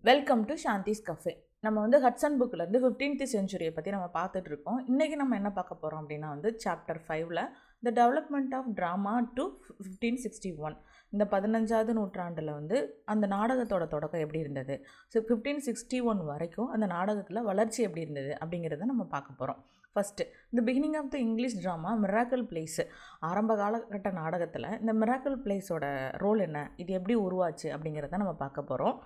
Welcome to Shanthi's cafe. நம்ம வந்து Hatsun புக்கிலேருந்து 15th செஞ்சுரியை பற்றி நம்ம பார்த்துட்ருக்கோம். இன்றைக்கி நம்ம என்ன பார்க்க போகிறோம் அப்படின்னா வந்து சாப்டர் 5ல் the development of drama to 1561. இந்த 15வது நூற்றாண்டில் வந்து அந்த நாடகத்தோட தொடக்கம் எப்படி இருந்தது, 1561 வரைக்கும் அந்த நாடகத்தில் வளர்ச்சி எப்படி இருந்தது அப்படிங்கிறத நம்ம பார்க்க போகிறோம். ஃபஸ்ட்டு இந்த beginning of the English drama miracle plays. ஆரம்ப காலகட்ட நாடகத்தில் இந்த மிராக்கிள் பிளேஸோட ரோல் என்ன, இது எப்படி உருவாச்சு அப்படிங்கிறத நம்ம பார்க்க போகிறோம்.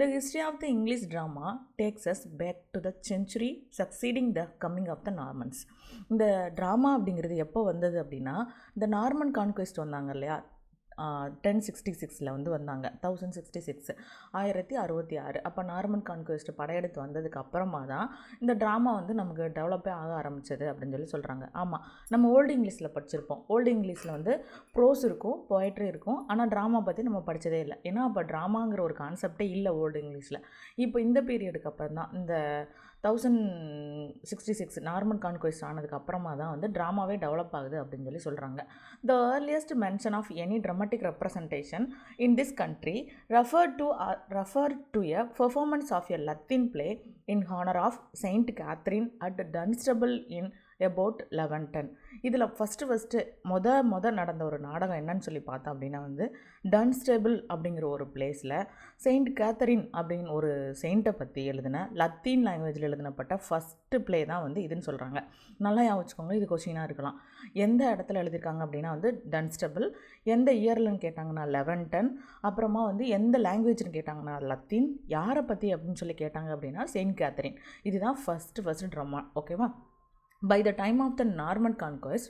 The history of the English drama takes us back to the century succeeding the coming of the Normans. இந்த ட்ராமா அப்படிங்கிறது எப்போ வந்தது அப்படின்னா, இந்த நார்மன் கான்குவெஸ்ட் வந்தாங்க இல்லையா, 1066 வந்து வந்தாங்க. 1066 அப்போ நார்மன் கான்குவெஸ்ட் படையெடுத்து வந்ததுக்கு அப்புறமா தான் இந்த ட்ராமா வந்து நமக்கு டெவலப்பே ஆக ஆரம்பிச்சது அப்படின்னு சொல்கிறாங்க. ஆமாம், நம்ம ஓல்டு இங்கிலீஷில் படிச்சிருப்போம். ஓல்டு இங்கிலீஷில் வந்து ப்ரோஸ் இருக்கும், போய்ட்ரி இருக்கும், ஆனால் ட்ராமா பற்றி நம்ம படித்ததே இல்லை. ஏன்னா அப்போ ட்ராமாங்கிற ஒரு கான்செப்டே இல்லை ஓல்டு இங்கிலீஷில். இப்போ இந்த பீரியடுக்கு அப்புறம் தான், இந்த 1066 நார்மன் கான்குவெஸ்ட் ஆனதுக்கு அப்புறமா தான் வந்து ட்ராமாவே டெவலப் ஆகுது அப்படின்னு சொல்கிறாங்க. The earliest mention of any dramatic representation in this country referred to a performance of a Latin play in honor of Saint Catherine at Dunstable in about 1110. இதில் ஃபஸ்ட்டு நடந்த ஒரு நாடகம் என்னன்னு சொல்லி பார்த்தோம் அப்படின்னா வந்து டன்ஸ்டேபிள் அப்படிங்கிற ஒரு பிளேஸில் செயின்ட் கேத்தரின் அப்படின்னு ஒரு செயின்ட்டை பற்றி எழுதின லத்தீன் லாங்குவேஜில் எழுதினப்பட்ட ஃபஸ்ட்டு பிளே தான் வந்து இதுன்னு சொல்கிறாங்க. நல்லா யோசிச்சுக்கோங்க, இது கொஸ்டினாக இருக்கலாம். எந்த இடத்துல எழுதியிருக்காங்க அப்படின்னா வந்து டன்ஸ்டபிள், எந்த இயர்லன்னு கேட்டாங்கன்னா 1110, அப்புறமா வந்து எந்த லாங்குவேஜ்னு கேட்டாங்கன்னா லத்தீன், யாரை பற்றி அப்படின்னு சொல்லி கேட்டாங்க அப்படின்னா செயின்ட் கேத்தரின். இதுதான் ஃபஸ்ட்டு ட்ராமா. ஓகேவா? By the time of the Norman conquest,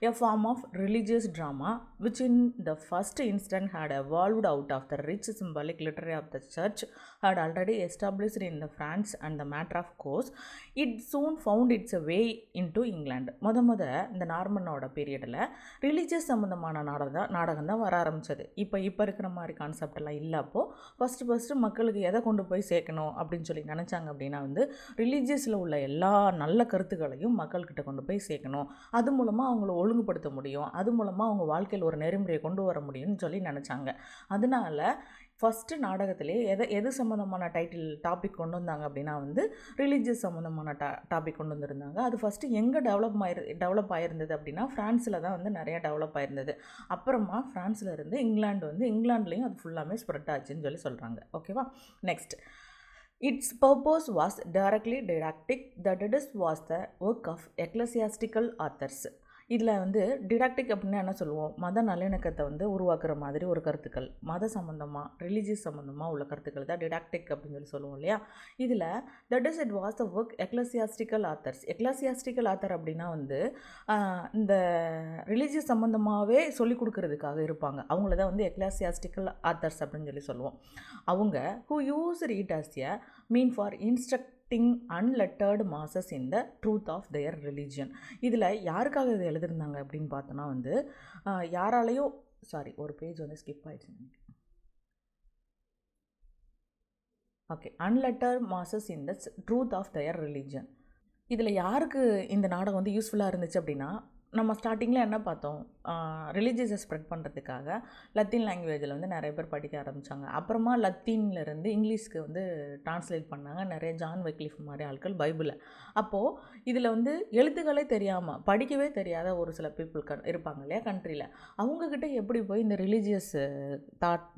a form of religious drama, which in the first instant had evolved out of the rich symbolic literature of the church, had already established in the France and the matter of course, it soon found its way into England. இந்த நார்மனோட பீரியடில் religious சம்மந்தமான நாடகம் தான் வர ஆரம்பித்தது. இப்போ இருக்கிற மாதிரி கான்செப்ட் எல்லாம் இல்லை. அப்போது ஃபஸ்ட்டு மக்களுக்கு எதை கொண்டு போய் சேர்க்கணும் அப்படின்னு சொல்லி நினச்சாங்க அப்படின்னா வந்து ரிலீஜியஸில் உள்ள எல்லா நல்ல கருத்துக்களையும் மக்கள்கிட்ட கொண்டு போய் சேர்க்கணும், அது மூலமாக அவங்கள ஒழுங்குபடுத்த முடியும், அது மூலமாக அவங்க வாழ்க்கையில் ஒரு நெறிமுறையை கொண்டு வர முடியும்னு சொல்லி நினச்சாங்க. அதனால ஃபஸ்ட்டு நாடகத்திலே எது சம்மந்தமான டாபிக் கொண்டு வந்தாங்க அப்படின்னா வந்து ரிலீஜியஸ் சம்மந்தமான டாபிக் கொண்டு வந்திருந்தாங்க. அது ஃபஸ்ட்டு எங்கே டெவலப் ஆகிருந்தது அப்படின்னா ஃப்ரான்ஸில் தான் வந்து நிறையா டெவலப் ஆகிருந்தது. அப்புறமா ஃப்ரான்ஸில் இருந்து இங்கிலாண்டுலேயும் அது ஃபுல்லாமே ஸ்ப்ரெட் ஆச்சுன்னு சொல்கிறாங்க. ஓகேவா? Next, its purpose was directly didactic. The didactic was the work of ecclesiastical authors. இதில் வந்து டிடாக்டிக் அப்படின்னா என்ன சொல்லுவோம், மத நல்லிணக்கத்தை வந்து உருவாக்குற மாதிரி ஒரு கருத்துக்கள், மத சம்மந்தமாக ரிலீஜியஸ் சம்மந்தமாக உள்ள கருத்துக்கள் தான் டிடாக்டிக் அப்படின்னு சொல்லுவோம் இல்லையா. இதில் it was the work ecclesiastical authors. Ecclesiastical author அப்படின்னா வந்து இந்த ரிலீஜியஸ் சம்மந்தமாகவே சொல்லிக் கொடுக்கறதுக்காக இருப்பாங்க. அவங்கள தான் வந்து எக்லசியாஸ்டிக்கல் ஆத்தர்ஸ் அப்படின்னு சொல்லுவோம். அவங்க who used it as a mean for instructing unlettered masses in the truth of their religion. இதில் யாருக்காக இது எழுதிருந்தாங்க அப்படின்னு பார்த்தோன்னா வந்து யாராலையும் ஒரு பேஜ் வந்து ஸ்கிப் ஆயிடுச்சு. Okay, unlettered masses in the truth of their religion. இதில் யாருக்கு இந்த நாடகம் வந்து யூஸ்ஃபுல்லாக இருந்துச்சு அப்படின்னா, நம்ம ஸ்டார்டிங்கில் என்ன பார்த்தோம், ரிலீஜியஸை ஸ்ப்ரெட் பண்ணுறதுக்காக லத்தீன் லாங்குவேஜில் வந்து நிறைய பேர் படிக்க ஆரம்பித்தாங்க. அப்புறமா லத்தீன்லேருந்து இங்கிலீஷ்க்கு வந்து டிரான்ஸ்லேட் பண்ணாங்க நிறைய ஜான் வைக்லிஃப் மாதிரி ஆட்கள் பைபிளை. அப்போது இதில் வந்து எழுத்துக்களே தெரியாமல் படிக்கவே தெரியாத ஒரு சில பீப்புள் இருப்பாங்க இல்லையா கண்ட்ரியில், அவங்கக்கிட்ட எப்படி போய் இந்த ரிலீஜியஸ்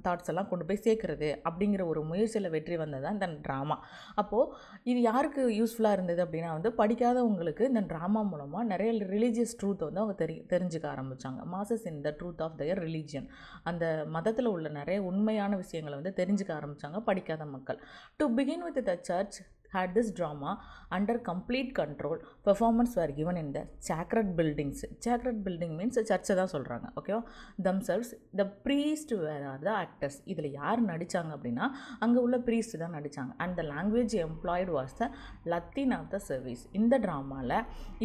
தாட்ஸ் எல்லாம் கொண்டு போய் சேர்க்குறது அப்படிங்கிற ஒரு முயற்சியில் வெற்றி வந்தது தான் இந்த ட்ராமா. அப்போது இது யாருக்கு யூஸ்ஃபுல்லாக இருந்தது அப்படின்னா வந்து படிக்காதவங்களுக்கு இந்த ட்ராமா மூலமாக நிறைய ரிலீஜியஸ் ட்ரூத் வந்து அவங்க தெரிஞ்சுக்க ஆரம்பித்தாங்க. Masses in the truth of their religion, அந்த மதத்தில் உள்ள நிறைய உண்மையான விஷயங்களை வந்து தெரிஞ்சுக்க ஆரம்பித்தாங்க படிக்காத மக்கள். To begin with the church had this drama under complete control. Performance were given in the sacred buildings. Sacred building means சர்ச்சை தான் சொல்கிறாங்க. ஓகேவா? themselves the priest were the actors. இதில் யார் நடித்தாங்க அப்படின்னா அங்கே உள்ள priest தான் நடித்தாங்க. and the language employed was the Latin of the service. இந்த ட்ராமாவில்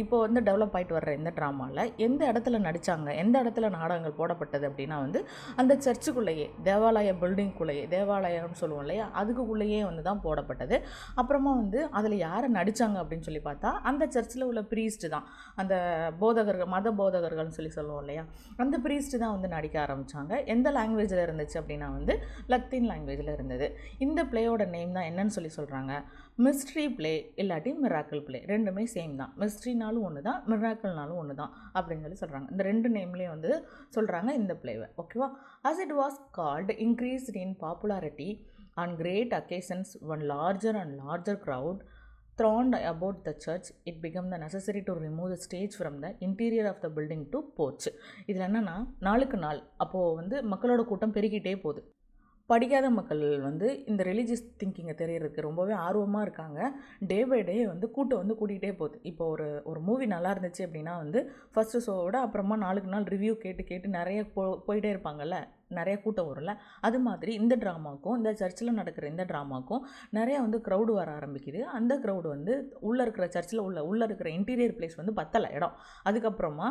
இப்போ வந்து டெவலப் ஆகிட்டு வர்ற இந்த ட்ராமாவில் எந்த இடத்துல நடித்தாங்க, எந்த இடத்துல நாடகங்கள் போடப்பட்டது அப்படின்னா வந்து அந்த சர்ச்சுக்குள்ளேயே, தேவாலய பில்டிங்குள்ளேயே, தேவாலயம்னு சொல்லுவோம் இல்லையா, அதுக்குள்ளேயே வந்து தான் போடப்பட்டது. அப்புறமா வந்து அதில் யாரை நடித்தாங்க அப்படின்னு சொல்லி பார்த்தா அந்த சர்ச்சில் உள்ள ப்ரீஸ்ட்டு தான், அந்த போதகர்கள், மத போதகர்கள்னு சொல்லுவோம் இல்லையா, அந்த ப்ரீஸ்ட்டு தான் வந்து நடிக்க ஆரம்பித்தாங்க. எந்த லாங்குவேஜில் இருந்துச்சு அப்படின்னா வந்து லத்தீன் லாங்குவேஜில் இருந்தது. இந்த பிளேயோட நேம் தான் என்னன்னு சொல்கிறாங்க, மிஸ்ட்ரி பிளே இல்லாட்டி மிராக்கிள் பிளே. ரெண்டுமே சேம் தான், மிஸ்ட்ரினாலும் ஒன்று தான், மிராக்கிள்னாலும் ஒன்று தான் அப்படின்னு சொல்கிறாங்க. இந்த ரெண்டு நேம்லேயே வந்து சொல்கிறாங்க இந்த பிளேவை. ஓகேவா? as it was called increased in popularity on great occasions when larger and larger crowd thronged about the church, it became the necessary to remove the stage from the interior of the building to porch. இதில் என்னென்னா, நாளுக்கு நாள் அப்போது வந்து மக்களோட கூட்டம் பெருகிட்டே போகுது. படிக்காத மக்கள் வந்து இந்த ரிலீஜியஸ் திங்கிங்கை தெரியறதுக்கு ரொம்பவே ஆர்வமாக இருக்காங்க. டே பை டே வந்து கூட்டம் வந்து கூட்டிகிட்டே போகுது. இப்போ ஒரு மூவி நல்லா இருந்துச்சு அப்படின்னா வந்து ஃபஸ்ட்டு ஷோவோட அப்புறமா நாளுக்கு நாள் ரிவ்யூ கேட்டு நிறைய போயிட்டே இருப்பாங்கல்ல, நிறைய கூட்டம் வரும்ல. அது மாதிரி இந்த ட்ராமாவுக்கும், இந்த சர்ச்சில் நடக்கிற இந்த ட்ராமாவுக்கும் நிறையா வந்து க்ரௌடு வர ஆரம்பிக்குது. அந்த க்ரௌடு வந்து உள்ளே இருக்கிற சர்ச்சில் உள்ளே இருக்கிற இன்டீரியர் பிளேஸ் வந்து பத்தலை இடம். அதுக்கப்புறமா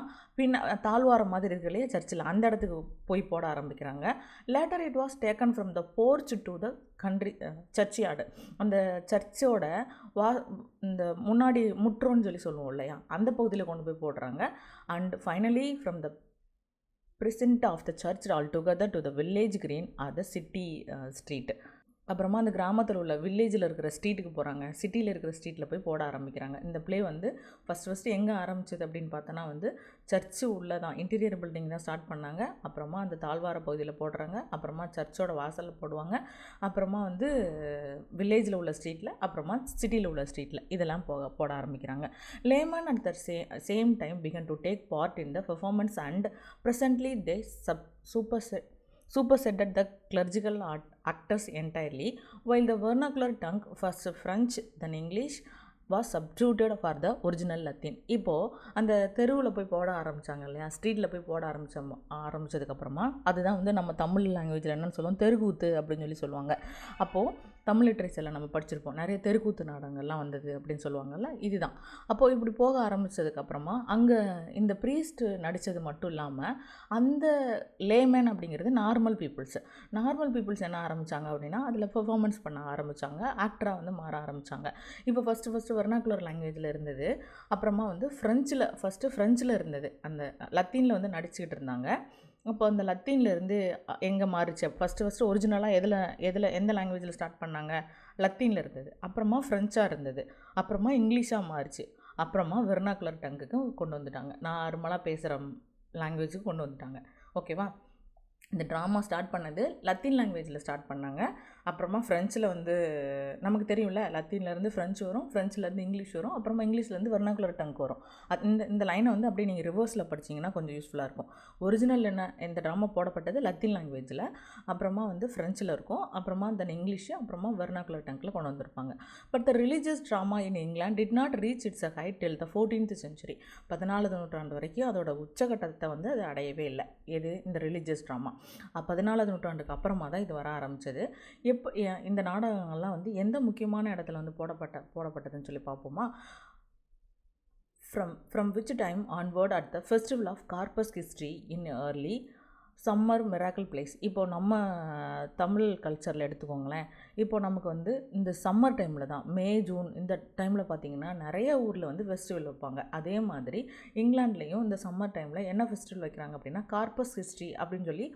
தாழ்வாரம் மாதிரி இருக்கு இல்லையா சர்ச்சில், அந்த இடத்துக்கு போய் போட ஆரம்பிக்கிறாங்க. Later it was taken from the porch to the church yard. அந்த சர்ச்சோட இந்த முன்னாடி முற்றோன்னு சொல்லுவோம் இல்லையா, அந்த பகுதியில் கொண்டு போய் போடுறாங்க. And finally from the present of the church altogether to the village green or the city street. அப்புறமா அந்த கிராமத்தில் உள்ள வில்லேஜில் இருக்கிற ஸ்ட்ரீட்டுக்கு போகிறாங்க, சிட்டியில் இருக்கிற ஸ்ட்ரீட்டில் போய் போட ஆரம்பிக்கிறாங்க. இந்த ப்ளே வந்து ஃபஸ்ட்டு எங்கே ஆரம்பிச்சது அப்படின்னு பார்த்தோன்னா வந்து சர்ச்சு உள்ளே தான், இன்டீரியர் பில்டிங் தான் ஸ்டார்ட் பண்ணாங்க. அப்புறமா அந்த தாழ்வார பகுதியில் போடுறாங்க, அப்புறமா சர்ச்சோட வாசலில் போடுவாங்க, அப்புறமா வந்து வில்லேஜில் உள்ள ஸ்ட்ரீட்டில், அப்புறமா சிட்டியில் உள்ள ஸ்ட்ரீட்டில் இதெல்லாம் போட ஆரம்பிக்கிறாங்க. Layman at the same time begin to take part in the performance and presently they superseded the clerical actors entirely, while the vernacular tongue, first French then English, was substituted for the original Latin. இப்போது அந்த தெருவில் போய் போட ஆரம்பித்தாங்க இல்லையா, ஸ்ட்ரீட்டில் போய் போட ஆரம்பித்ததுக்கப்புறமா அதுதான் வந்து நம்ம தமிழ் லாங்குவேஜில் என்னென்னு சொல்லுவோம், தெருக்கூத்து அப்படின்னு சொல்லுவாங்க. அப்போது தமிழ் லிட்ரேச்சரில் நம்ம படிச்சிருப்போம், நிறைய தெருக்கூத்து நாடகங்கள்லாம் வந்தது அப்படின்னு சொல்லுவாங்கள்ல, இதுதான். அப்போது இப்படி போக ஆரம்பித்ததுக்கப்புறமா அங்கே இந்த ப்ரீஸ்ட் நடித்தது மட்டும் இல்லாமல் அந்த லேமேன் அப்படிங்கிறது நார்மல் பீப்புள்ஸ் என்ன ஆரம்பித்தாங்க அப்படின்னா அதில் பெர்ஃபார்மன்ஸ் பண்ண ஆரம்பித்தாங்க, ஆக்டராக வந்து மாற ஆரம்பித்தாங்க. இப்போ ஃபஸ்ட்டு வெர்னாகுலர் லாங்குவேஜில் இருந்தது, அப்புறமா வந்து ஃப்ரெஞ்சில் இருந்தது, அந்த லத்தீனில் வந்து நடிச்சுக்கிட்டு இருந்தாங்க. அப்போ அந்த லத்தீன்லேருந்து எங்கே மாறிச்சு, ஃபஸ்ட்டு ஒரிஜினலாக எந்த லாங்குவேஜில் ஸ்டார்ட் பண்ணாங்க, லத்தீனில் இருந்தது, அப்புறமா ஃப்ரெஞ்சாக இருந்தது, அப்புறமா இங்கிலீஷாக மாறிச்சு, அப்புறமா வெர்னாகுலர் டங்குக்கு கொண்டு வந்துட்டாங்க, நார்மலாக பேசுகிற லாங்குவேஜுக்கு கொண்டு வந்துட்டாங்க. ஓகேவா? இந்த ட்ராமா ஸ்டார்ட் பண்ணது லத்தீன் லாங்குவேஜில் ஸ்டார்ட் பண்ணாங்க. அப்புறமா ஃப்ரெஞ்சில் வந்து நமக்கு தெரியும்ல, லத்தீன்லேருந்து ஃப்ரெஞ்சு வரும், ஃப்ரெஞ்சிலேருந்து இங்கிலீஷ் வரும், அப்புறமா இங்கிலீஷ்லேருந்து வெர்னாகுலர் டங்க் வரும். இந்த லைனை வந்து அப்படியே நீங்கள் ரிவர்ஸில் படிச்சிங்கன்னா கொஞ்சம் யூஸ்ஃபுல்லாக இருக்கும். ஒரிஜினல் இந்த ட்ராமா போடப்பட்டது லத்தீன் லாங்குவேஜில், அப்புறமா வந்து ஃப்ரெஞ்சில் இருக்கும், அப்புறமா தென் இங்கிலீஷு, அப்புறமா வெர்னாகுலர் டங்கில் கொண்டு வந்திருப்பாங்க. But the religious drama in England did not reach its a height till the 14th century. 14th நூற்றாண்டு வரைக்கும் அதோட உச்சகட்டத்தை வந்து அது அடையவே இல்லை. எது? இந்த ரிலீஜியஸ் ட்ராமா 14th நூற்றாண்டுக்கு அப்புறமா தான் இது வர ஆரம்பித்தது. இந்த நாடகங்கள்லாம் வந்து எந்த முக்கியமான இடத்துல வந்து போடப்பட்டதுன்னு சொல்லி பார்ப்போமா. From which time onward at the festival of Corpus Christi in early summer miracle place. இப்போது நம்ம தமிழ் கல்ச்சரில் எடுத்துக்கோங்களேன், இப்போது நமக்கு வந்து இந்த சம்மர் டைமில் தான், மே ஜூன் இந்த டைமில் பார்த்திங்கன்னா நிறைய ஊரில் வந்து ஃபெஸ்டிவல் வைப்பாங்க. அதே மாதிரி இங்கிலாந்துலேயும் இந்த சம்மர் டைமில் என்ன ஃபெஸ்டிவல் வைக்கிறாங்க அப்படின்னா கார்பஸ் கிறிஸ்டி அப்படின்னு சொல்லி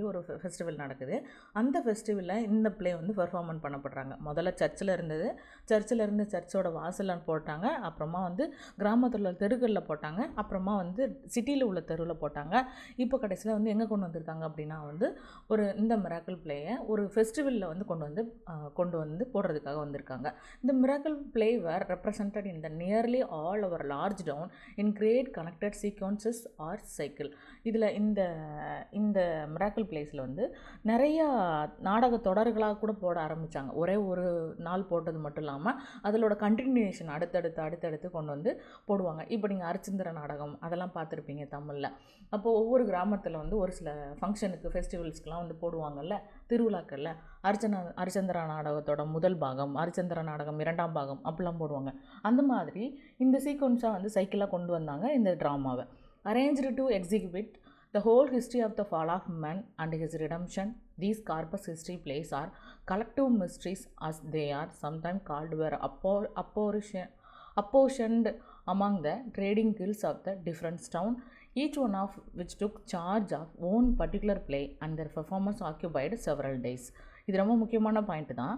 ஒரு ஃபெஸ்டிவல் நடக்குது. அந்த ஃபெஸ்டிவலில் இந்த ப்ளே வந்து பெர்ஃபார்மன்ஸ் பண்ணப்படுறாங்க. முதல்ல சர்ச்சில் இருந்து சர்ச்சோட வாசலில் போட்டாங்க, அப்புறமா வந்து கிராமத்தில் உள்ள தெருக்களில் போட்டாங்க, அப்புறமா வந்து சிட்டியில் உள்ள தெருவில் போட்டாங்க. இப்போ கடைசியில் வந்து எங்கே கொண்டு வந்திருக்காங்க அப்படின்னா வந்து இந்த மிராக்கிள் ப்ளேயை ஒரு ஃபெஸ்டிவலில் வந்து கொண்டு வந்து போடுறதுக்காக வந்திருக்காங்க. இந்த miracle play were represented in the nearly all over large town in great connected sequences or cycle. இதில் இந்த மிராக்கிள் பிளேஸில் வந்து நிறையா நாடக தொடர்களாக கூட போட ஆரம்பித்தாங்க. ஒரே ஒரு நாள் போட்டது மட்டும் இல்லாமல் அதோட கண்டினியூஷன் அடுத்தடுத்து கொண்டு வந்து போடுவாங்க. இப்போ நீங்கள் அரிச்சந்திர நாடகம் அதெல்லாம் பார்த்துருப்பீங்க தமிழில். அப்போது ஒவ்வொரு கிராமத்தில் வந்து ஒரு சில ஃபங்க்ஷனுக்கு ஃபெஸ்டிவல்ஸ்க்கெலாம் வந்து போடுவாங்கல்ல, திருவிழாக்களில் அரிச்சந்திரா நாடகத்தோட முதல் பாகம், அரிச்சந்திர நாடகம் 2ஆம் பாகம் அப்படிலாம் போடுவாங்க. அந்த மாதிரி இந்த சீக்வன்ஸாக வந்து சைக்கிளாக கொண்டு வந்தாங்க இந்த ட்ராமாவை. Arranged to execute The whole history of the fall of man and his redemption, these corpus history plays are collective mysteries as they are sometimes called, were apportioned among the trading guilds of the different town, each one of which took charge of own particular play and their performance occupied several days. இது ரொம்ப முக்கியமான point தான்.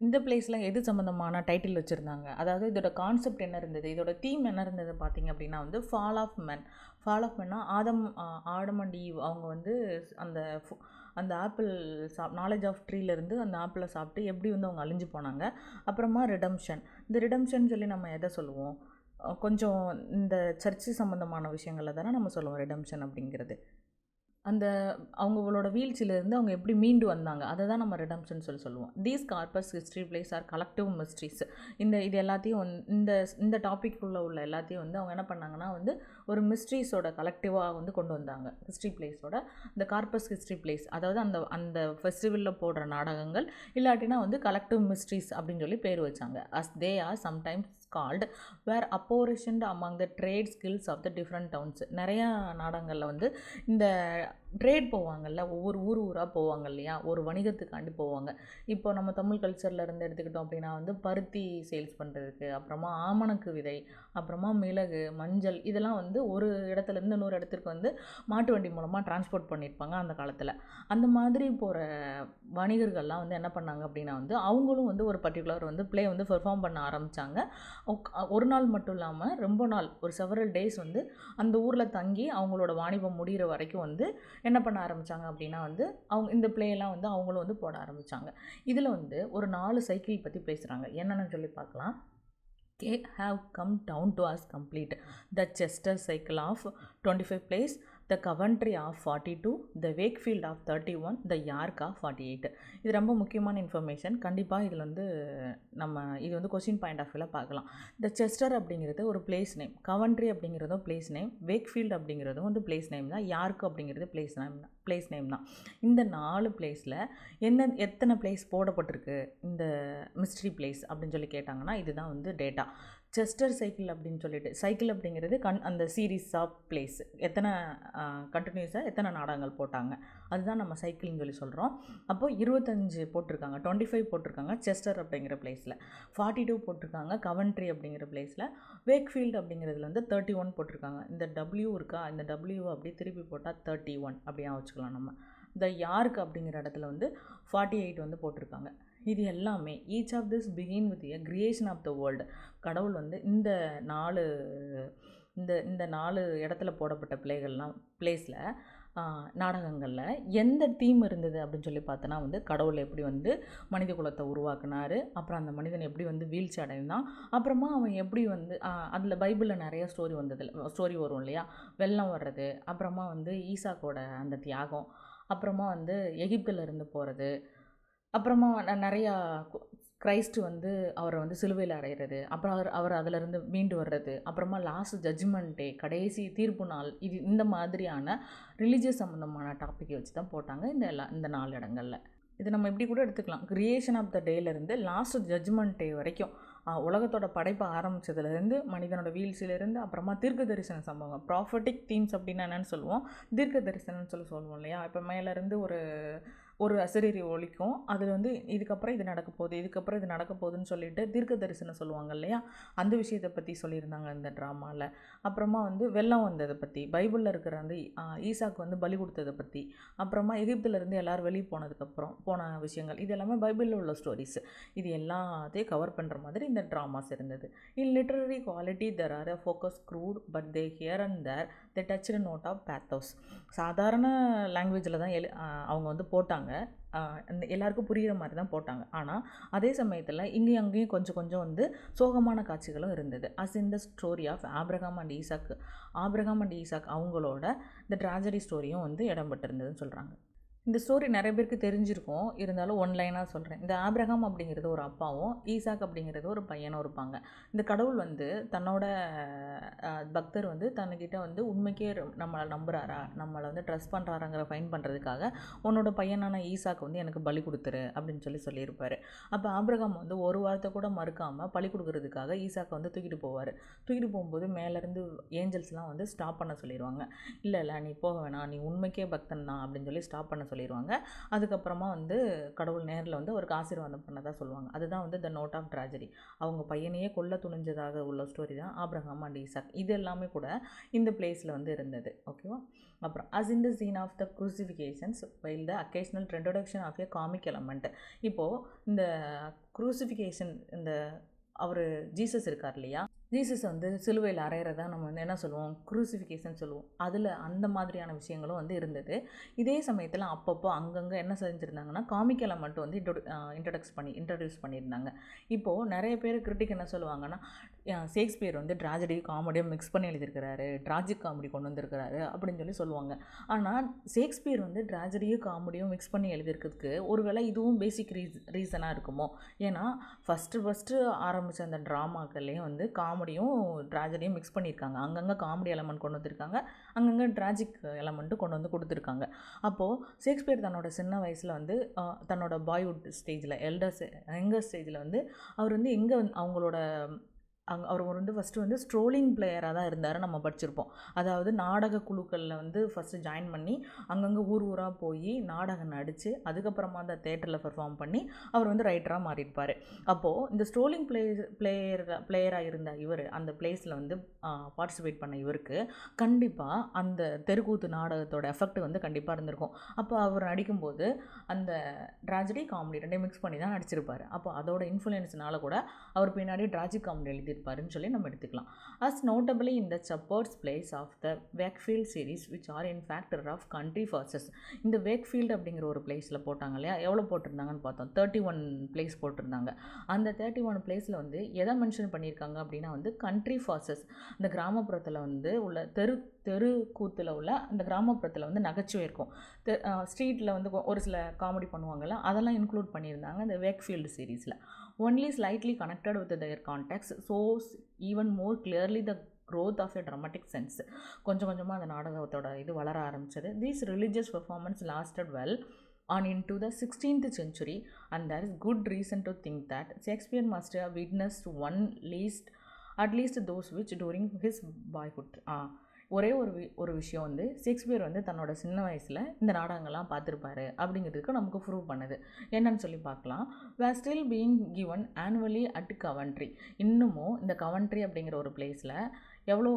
இந்த பிளேஸில் எது சம்மந்தமான title வச்சுருந்தாங்க, அதாவது இதோட கான்செப்ட் என்ன இருந்தது, இதோட தீம் என்ன இருந்தது பார்த்திங்க அப்படின்னா வந்து fall of men. Fall of மென்னா ஆடம் அண்ட் ஈவ் அவங்க வந்து அந்த ஆப்பிள் நாலேஜ் ஆஃப் ட்ரீலேருந்து அந்த ஆப்பிளை சாப்பிட்டு எப்படி வந்து அவங்க அழிஞ்சு போனாங்க. அப்புறமா ரிடம்ஷன். இந்த ரிடம்ஷன் சொல்லி நம்ம எதை சொல்லுவோம், கொஞ்சம் இந்த சர்ச்சு சம்மந்தமான விஷயங்களில் தானே நம்ம சொல்லுவோம் ரிடம்ஷன் அப்படிங்கிறது. அந்த அவங்களோட வீழ்ச்சியிலேருந்து அவங்க எப்படி மீண்டு வந்தாங்க, அதை தான் நம்ம ரிடம்ஷன் சொல்லுவோம். These corpus history plays are collective mysteries. இது எல்லாத்தையும் இந்த டாப்பிக்குள்ளே உள்ள எல்லாத்தையும் வந்து அவங்க என்ன பண்ணாங்கன்னா வந்து ஒரு மிஸ்ட்ரிஸோட கலெக்டிவாக வந்து கொண்டு வந்தாங்க. ஹிஸ்ட்ரி பிளேஸோட இந்த கார்பஸ் ஹிஸ்ட்ரி பிளேஸ், அதாவது அந்த ஃபெஸ்டிவலில் போடுற நாடகங்கள் இல்லாட்டினா வந்து கலெக்டிவ் மிஸ்ட்ரிஸ் அப்படின்னு சொல்லி பேர் வச்சாங்க. As they are sometimes called were apportioned among the trade skills of the different towns. நிறையா நாடகங்களில் வந்து இந்த ட்ரேட் போவாங்கள்ல, ஒவ்வொரு ஊராக போவாங்க இல்லையா, ஒரு வணிகத்துக்காண்டி போவாங்க. இப்போ நம்ம தமிழ் கல்ச்சரில் இருந்து எடுத்துக்கிட்டோம் அப்படின்னா வந்து பருத்தி சேல்ஸ் பண்ணுறதுக்கு, அப்புறமா ஆமணக்கு விதை, அப்புறமா மிளகு, மஞ்சள், இதெல்லாம் வந்து ஒரு இடத்துலேருந்து இன்னொரு இடத்துக்கு வந்து மாட்டு வண்டி மூலமாக டிரான்ஸ்போர்ட் பண்ணியிருப்பாங்க அந்த காலத்தில். அந்த மாதிரி போகிற வணிகர்கள்லாம் வந்து என்ன பண்ணாங்க அப்படின்னா வந்து அவங்களும் வந்து ஒரு பர்டிகுலர் வந்து ப்ளே வந்து பெர்ஃபார்ம் பண்ண ஆரம்பித்தாங்க. ஒரு நாள் மட்டும் இல்லாமல் ரொம்ப நாள், ஒரு செவரல் டேஸ் வந்து அந்த ஊரில் தங்கி அவங்களோட வாணிபம் முடிகிற வரைக்கும் வந்து என்ன பண்ண ஆரம்பித்தாங்க அப்படின்னா வந்து அவங்க இந்த பிளேயெல்லாம் வந்து அவங்களும் வந்து போட ஆரம்பித்தாங்க. இதில் வந்து ஒரு 4 சைக்கிள் பற்றி பேசுகிறாங்க. என்னென்னு சொல்லி பார்க்கலாம். have come down to us complete. The Chester cycle of 25 plays, the Coventry of 42, the Wakefield of 31, the York of 48. இது ரொம்ப முக்கியமான இன்ஃபர்மேஷன். கண்டிப்பாக இதில் வந்து இது வந்து கொஸ்டின் பாயிண்ட் ஆஃப் வியூவில் பார்க்கலாம். இந்த செஸ்டர் அப்படிங்கிறது ஒரு பிளேஸ் நேம், கவன்ட்ரி அப்படிங்கிறதும் பிளேஸ் நேம், வேக்ஃபீல்டு அப்படிங்கிறதும் வந்து பிளேஸ் நேம் தான், யார்க் அப்படிங்கிறது பிளேஸ் நேம் தான். இந்த 4 பிளேஸில் எத்தனை பிளேஸ் போடப்பட்டிருக்கு இந்த மிஸ்ட்ரி பிளேஸ் அப்படின்னு சொல்லி கேட்டாங்கன்னா இதுதான் வந்து டேட்டா. செஸ்டர் சைக்கிள் அப்படின்னு சொல்லிட்டு, சைக்கிள் அப்படிங்கிறது அந்த சீரீஸ் ஆஃப் பிளேஸ், எத்தனை கண்டினியூஸாக எத்தனை நாடகங்கள் போட்டாங்க அதுதான் நம்ம சைக்கிள்னு சொல்லி சொல்கிறோம். அப்போது 25 போட்டிருக்காங்க, 25 போட்டிருக்காங்க செஸ்டர் அப்படிங்கிற பிளேஸில், 42 போட்டிருக்காங்க கவன்ட்ரி அப்படிங்கிற பிளேஸில், வேக்ஃபீல்டு அப்படிங்கிறதுல வந்து 31 போட்டிருக்காங்க. இந்த டபிள்யூ இருக்கா, இந்த டபிள்யூவை அப்படியே திருப்பி போட்டால் 31 அப்படியே வச்சுக்கலாம் நம்ம. இந்த யார்க் அப்படிங்கிற இடத்துல வந்து 48 வந்து போட்டிருக்காங்க. இது எல்லாமே each of this begin with a creation of the world. கடவுள் வந்து இந்த 4 இடத்துல போடப்பட்ட பிளேஸில் நாடகங்களில் எந்த தீம் இருந்தது அப்படின்னு சொல்லி பார்த்தோன்னா வந்து கடவுள் எப்படி வந்து மனித குலத்தை உருவாக்குனார், அப்புறம் அந்த மனிதன் எப்படி வந்து வீழ்ச்சி அடைந்தான், அப்புறமா அவன் எப்படி வந்து அதில் பைபிளில் நிறைய ஸ்டோரி வரும் இல்லையா, வெள்ளம் வர்றது, அப்புறமா வந்து ஈசாக்கோட அந்த தியாகம், அப்புறமா வந்து எகிப்தில் இருந்து போகிறது, அப்புறமா நிறையா கிரைஸ்ட் வந்து அவரை வந்து சிலுவையில் அடைகிறது, அப்புறம் அவர் அதிலிருந்து மீண்டு வர்றது, அப்புறமா லாஸ்ட் ஜட்ஜ்மெண்ட் டே, கடைசி தீர்ப்பு நாள், இந்த மாதிரியான ரிலீஜியஸ் சம்மந்தமான டாப்பிக்கை வச்சு தான் போட்டாங்க இந்த 4 இடங்களில். இது நம்ம இப்படி கூட எடுத்துக்கலாம், கிரியேஷன் ஆஃப் த டேலேருந்து லாஸ்ட் ஜட்ஜ்மெண்ட் டே வரைக்கும், உலகத்தோட படைப்பை ஆரம்பித்ததுலேருந்து மனிதனோட வீழ்ச்சியிலேருந்து, அப்புறமா தீர்க்க தரிசன சம்பவம், ப்ராஃபட்டிக் தீம்ஸ் அப்படின்னா என்னென்னு சொல்லுவோம், தீர்க்க தரிசனம்னு சொல்லுவோம் இல்லையா. இப்போ மேலேருந்து ஒரு அசரீரி ஒலிக்கும், அதில் வந்து இதுக்கப்புறம் இது நடக்க போகுதுன்னு சொல்லிட்டு தீர்க்க தரிசனம் சொல்லுவாங்க இல்லையா, அந்த விஷயத்தை பற்றி சொல்லியிருந்தாங்க இந்த ட்ராமாவில். அப்புறமா வந்து வெள்ளம் வந்ததை பற்றி, பைபிளில் இருக்கிற அந்த ஈசாக்கு வந்து பலி கொடுத்ததை பற்றி, அப்புறமா எகிப்திலேருந்து எல்லோரும் வெளியே போன விஷயங்கள், இது எல்லாமே பைபிளில் உள்ள ஸ்டோரிஸ். இது எல்லாத்தையும் கவர் பண்ணுற மாதிரி இந்த ட்ராமாஸ் இருந்தது. In literary quality there are a focus crude but they here and there the touched note of pathos. சாதாரண லாங்குவேஜில் தான் அவங்க வந்து போட்டாங்க, எல்லாருக்கும் புரிகிற மாதிரி தான் போட்டாங்க. ஆனால் அதே சமயத்தில் இங்கேயும் அங்கேயும் கொஞ்சம் வந்து சோகமான காட்சிகளும் இருந்தது. As in the story of Abraham and Isaac அவங்களோட இந்த ட்ராஜடி ஸ்டோரியும் வந்து இடம்பெற்றிருந்ததுன்னு சொல்கிறாங்க. இந்த ஸ்டோரி நிறைய பேருக்கு தெரிஞ்சிருக்கும், இருந்தாலும் ஒன் லைனாக சொல்கிறேன். இந்த ஆபிரகாம் அப்படிங்கிறது ஒரு அப்பாவும், ஈசாக் அப்படிங்கிறது ஒரு பையனும் இருப்பாங்க. இந்த கடவுள் வந்து தன்னோட பக்தர் வந்து தன்கிட்ட வந்து உண்மைக்கே நம்மளை நம்புகிறாரா, நம்மளை வந்து ட்ரஸ்ட் பண்ணுறாராங்கிற ஃபைன் பண்ணுறதுக்காக உன்னோட பையனான ஈசாக் வந்து எனக்கு பலி கொடுத்துரு அப்படின்னு சொல்லியிருப்பார். அப்போ ஆபிரகாம் வந்து ஒரு வாரத்தை கூட மறுக்காமல் பலி கொடுக்கறதுக்காக ஈசாக்கை வந்து தூக்கிட்டு போவார். தூக்கிட்டு போகும்போது மேலேருந்து ஏஞ்சல்ஸ்லாம் வந்து ஸ்டாப் பண்ண சொல்லிடுவாங்க. இல்லை நீ போக வேணாம், நீ உண்மைக்கே பக்தன் தான் அப்படின்னு சொல்லி ஸ்டாப் பண்ண சொல்லிடுவாங்க. அதுக்கப்புறமா வந்து கடவுள் நேரில் வந்து அவருக்கு ஆசீர்வாதம் பண்ணதாக சொல்லுவாங்க. அதுதான் வந்து த நோட் ஆஃப் ட்ராஜடி. அவங்க பையனையே கொல்ல துணிஞ்சதாக உள்ள ஸ்டோரி தான் ஆபிரகாம் அண்ட் ஈசாக். இது எல்லாமே கூட இந்த பிளேஸில் வந்து இருந்தது. ஓகேவா? அப்புறம் as in the scene of the crucifixions while the occasional introduction of a comic element. இப்போது இந்த குரூசிஃபிகேஷன், இந்த அவர் ஜீசஸ் இருக்கார் இல்லையா, ஜீசஸ் வந்து சிலுவையில் அறையிறதா நம்ம வந்து என்ன சொல்லுவோம், குரூசிஃபிகேஷன் சொல்லுவோம். அதில் அந்த மாதிரியான விஷயங்களும் வந்து இருந்தது. இதே சமயத்தில் அப்பப்போ அங்கங்கே என்ன செஞ்சுருந்தாங்கன்னா காமிக் எலமெண்ட் வந்து இன்ட்ரடியூஸ் பண்ணியிருந்தாங்க. இப்போது நிறைய பேர் கிரிட்டிக் என்ன சொல்லுவாங்கன்னா, ஷேக்ஸ்பியர் வந்து ட்ராஜடி காமெடியும் மிக்ஸ் பண்ணி எழுதியிருக்கிறாரு, ட்ராஜிக் காமெடி கொண்டு வந்திருக்கிறாரு அப்படின்னு சொல்லுவாங்க. ஆனால் ஷேக்ஸ்பியர் வந்து ட்ராஜடியும் காமெடியும் மிக்ஸ் பண்ணி எழுதியிருக்கிறதுக்கு ஒருவேளை இதுவும் பேசிக் ரீசனாக இருக்குமோ. ஏன்னா ஃபஸ்ட்டு ஆரம்பித்த அந்த ட்ராமாக்கள்லேயும் வந்து காமெடியும் ட்ராஜடியும் மிக்ஸ் பண்ணியிருக்காங்க. அங்கங்கே காமெடி எலமெண்ட் கொண்டு வந்திருக்காங்க, அங்கங்கே ட்ராஜிக் எலமெண்ட்டு கொண்டு வந்து கொடுத்துருக்காங்க. அப்போது ஷேக்ஸ்பியர் தன்னோட சின்ன வயசில் வந்து தன்னோட பாய்வுட் ஸ்டேஜில் யங்கர் ஸ்டேஜில் வந்து அவர் வந்து எங்கே அவங்களோட அவர் வந்து ஃபஸ்ட்டு வந்து ஸ்ட்ரோலிங் பிளேயராக தான் இருந்தார், நம்ம படிச்சிருப்போம். அதாவது நாடக குழுக்களில் வந்து ஃபஸ்ட்டு ஜாயின் பண்ணி அங்கங்கே ஊராக போய் நாடகம் நடித்து அதுக்கப்புறமா அந்த தேட்டரில் பெர்ஃபார்ம் பண்ணி அவர் வந்து ரைட்டராக மாறியிருப்பார். அப்போது இந்த ஸ்ட்ரோலிங் பிளேயராக இருந்த இவர் அந்த பிளேஸில் வந்து பார்ட்டிசிபேட் பண்ண இவருக்கு கண்டிப்பாக அந்த தெருக்கூத்து நாடகத்தோட எஃபெக்ட் வந்து கண்டிப்பாக இருந்திருக்கும். அப்போ அவர் நடிக்கும்போது அந்த ட்ராஜடி காமெடி ரெண்டையும் மிக்ஸ் பண்ணி தான் நடிச்சிருப்பார். அப்போ அதோட இன்ஃப்ளூயன்ஸ்னால கூட அவர் பின்னாடி ட்ராஜிக் காமெடி எழுதியிருப்பாருன்னு சொல்லி நம்ம எடுத்துக்கலாம். as notably in the Shepherd's Plays of the Wakefield series which are in fact rough country farces. இந்த வேக்ஃபீல்டு அப்படிங்கிற ஒரு பிளேஸில் போட்டாங்க இல்லையா, எவ்வளோ போட்டிருந்தாங்கன்னு பார்த்தோம், 31 பிளேஸ் போட்டிருந்தாங்க. அந்த 31 பிளேஸில் வந்து எதை மென்ஷன் பண்ணியிருக்காங்க அப்படின்னா வந்து கண்ட்ரி ஃபார்சஸ், இந்த கிராமப்புறத்தில் வந்து உள்ள தெரு கூத்தில் உள்ள அந்த கிராமப்புறத்தில் வந்து நகைச்சுவை இருக்கும், ஸ்ட்ரீட்டில் வந்து ஒரு சில காமெடி பண்ணுவாங்கள்ல, அதெல்லாம் இன்க்ளூட் பண்ணியிருந்தாங்க இந்த வேக்ஃபீல்டு சீரீஸில். only slightly connected with their context shows even more clearly the growth of a dramatic sense. கொஞ்சம் கொஞ்சமாக அந்த நாடகத்தோட இது வளர ஆரம்பிச்சது. This religious performance lasted well on into the 16th century and there is good reason to think that Shakespeare must have witnessed at least those which during his boyhood. ஒரே ஒரு விஷயம் வந்து ஷேக்ஸ்பியர் வந்து தன்னோட சின்ன வயசில் இந்த நாடகங்கள்லாம் பார்த்துருப்பாரு அப்படிங்கிறதுக்கு நமக்கு ப்ரூவ் பண்ணுது. என்னன்னு சொல்லி பார்க்கலாம். Were still being given annually at Coventry. இன்னமும் இந்த கவன்ட்ரி அப்படிங்கிற ஒரு பிளேஸில் எவ்வளோ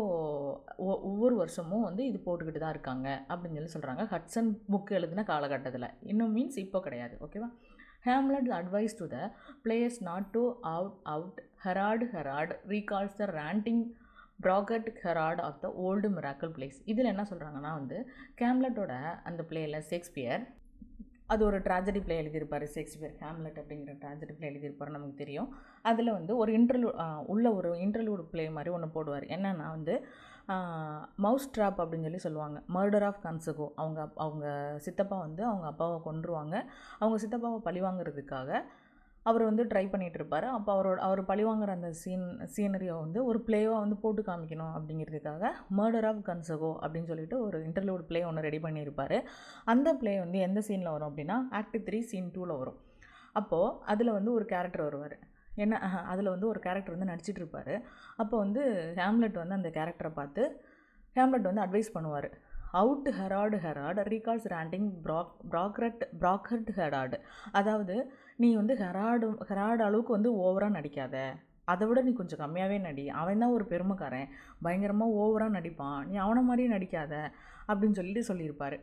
ஒவ்வொரு வருஷமும் வந்து இது போட்டுக்கிட்டு தான் இருக்காங்க அப்படின்னு சொல்கிறாங்க. ஹட்சன் புக் எழுதின காலகட்டத்தில், இன்னும் மீன்ஸ் இப்போ கிடையாது. ஓகேவா? Hamlet advised to the players not to out Herod recalls the ranting braggart Herod of the old miracle plays. இதில் என்ன சொல்கிறாங்கன்னா வந்து ஹேம்லெட்டோட அந்த பிளேயில் ஷேக்ஸ்பியர் அது ஒரு ட்ராஜடி பிளே எழுதியிருப்பார். ஷேக்ஸ்பியர் ஹேம்லெட் அப்படிங்கிற ட்ராஜடி பிளே எழுதியிருப்பார், நமக்கு தெரியும். அதில் வந்து ஒரு இன்டர்லூட் பிளே மாதிரி ஒன்று போடுவார். என்னென்னா வந்து மவுஸ் ட்ராப் அப்படின்னு சொல்லுவாங்க. Murder of Gonzago. அவங்க சித்தப்பா வந்து அவங்க அப்பாவை கொன்றுவாங்க. அவங்க சித்தப்பாவை பழிவாங்கிறதுக்காக அவர் வந்து ட்ரை பண்ணிகிட்டு இருப்பார். அப்போ அவர் பழிவாங்கிற அந்த சீனரியை வந்து ஒரு பிளேவாக வந்து போட்டு காமிக்கணும் அப்படிங்கிறதுக்காக மர்டர் ஆஃப் கன்சகோ அப்படின்னு சொல்லிட்டு ஒரு இன்டர்லூட் பிளே ஒன்று ரெடி பண்ணியிருப்பார். அந்த பிளே வந்து எந்த சீனில் வரும் அப்படின்னா ஆக்ட் 3 சீன் 2ல் வரும். அப்போது அதில் வந்து ஒரு கேரக்டர் வருவார். அதில் வந்து ஒரு கேரக்டர் வந்து நடிச்சிட்டு இருப்பார். அப்போ வந்து ஹேம்லெட் வந்து அந்த கேரக்டரை பார்த்து ஹேம்லெட் வந்து அட்வைஸ் பண்ணுவார். Out Herod recalls ranting braggart Herod. அதாவது நீ வந்து ஹெராட் அளவுக்கு வந்து ஓவராக நடிக்காத, அதை விட நீ கொஞ்சம் கம்மியாகவே நடி. அவன் தான் ஒரு பெருமைக்காரன், பயங்கரமாக ஓவராக நடிப்பான், நீ அவனை மாதிரியே நடிக்காத அப்படின்னு சொல்லியிருப்பார்.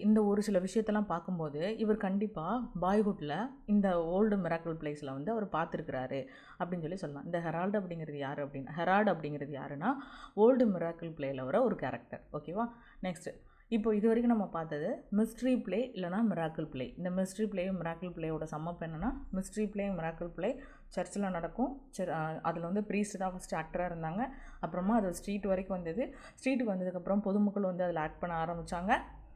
இந்த ஒரு சில விஷயத்தெல்லாம் பார்க்கும்போது இவர் கண்டிப்பாக பாய்ஹுட்டில் இந்த ஓல்டு மிராக்கிள் பிளேஸில் வந்து அவர் பார்த்துருக்கிறாரு அப்படின்னு சொல்லலாம். இந்த ஹெராட் அப்படிங்கிறது யாருன்னா ஓல்டு மிராக்கிள் பிளேயில் வர ஒரு கேரக்டர். ஓகேவா? நெக்ஸ்ட்டு இப்போ இது வரைக்கும் நம்ம பார்த்தது மிஸ்ட்ரி பிளே இல்லைனா மிராக்கிள் பிளே. இந்த மிஸ்ட்ரி பிளேயும் மிராக்கிள் பிளேயோட சம்மப் என்னென்னா, மிஸ்ட்ரி பிளே மிராக்கிள் பிளே சர்ச்சில் நடக்கும். அதில் வந்து ப்ரீஸ்ட் தான் ஃபஸ்ட்டு ஆக்டராக இருந்தாங்க. அப்புறமா அது ஸ்ட்ரீட் வரைக்கும் வந்தது. ஸ்ட்ரீட்டுக்கு வந்ததுக்கப்புறம் பொதுமக்கள் வந்து அதில் ஆக்ட் பண்ண ஆரம்பித்தாங்க.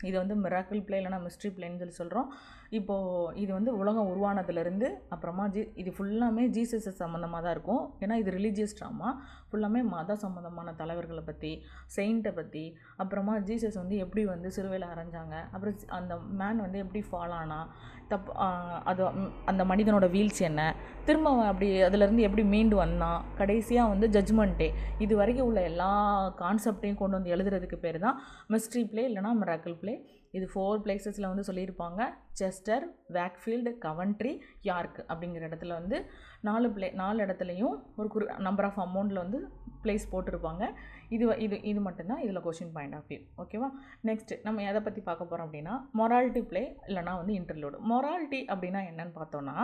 இது வந்து மிராக்கிள் ப்ளே இல்லைனா மிஸ்ட்ரி ப்ளேன்னு சொல்லி சொல்கிறோம். இப்போது இது வந்து உலகம் உருவானதுலேருந்து அப்புறமா இது ஃபுல்லாமே ஜீசஸ் சம்மந்தமாக தான் இருக்கும். ஏன்னா இது ரிலீஜியஸ் ட்ராமா. ஃபுல்லாமே மத சம்மந்தமான தலைவர்களை பற்றி, செயின்ட்டை பற்றி, அப்புறமா ஜீசஸ் வந்து எப்படி வந்து சிலுவையில் அரைஞ்சாங்க, அப்புறம் அந்த மேன் வந்து எப்படி ஃபால் ஆனா, அது அந்த மனிதனோட வீழ்ச்சி என்ன, திரும்ப அப்படி அதிலேருந்து எப்படி மீண்டு வந்தான், கடைசியாக வந்து ஜட்ஜ்மெண்ட் டே, இது வரைக்கும் உள்ள எல்லா கான்செப்டையும் கொண்டு வந்து எழுதுறதுக்கு பேர் தான் மிஸ்ட்ரி ப்ளே இல்லைனா மிராக்கிள் ப்ளே. இது 4 பிளேசஸில் வந்து சொல்லியிருப்பாங்க. செஸ்டர், வேக்ஃபீல்டு, கவன்ட்ரி, யார்க் அப்படிங்கிற இடத்துல வந்து 4 இடத்துலையும் ஒரு நம்பர் ஆஃப் அமௌண்ட்டில் வந்து பிளேஸ் போட்டிருப்பாங்க. இது மட்டும்தான் இதில் கொஷின் பாயிண்ட் ஆஃப் வியூ. ஓகேவா? நெக்ஸ்ட் நம்ம எதை பற்றி பார்க்க போகிறோம் அப்படின்னா மொராலிட்டி ப்ளே இல்லைனா வந்து இன்டர்லூடு. மொராலிட்டி அப்படின்னா என்னன்னு பார்த்தோன்னா,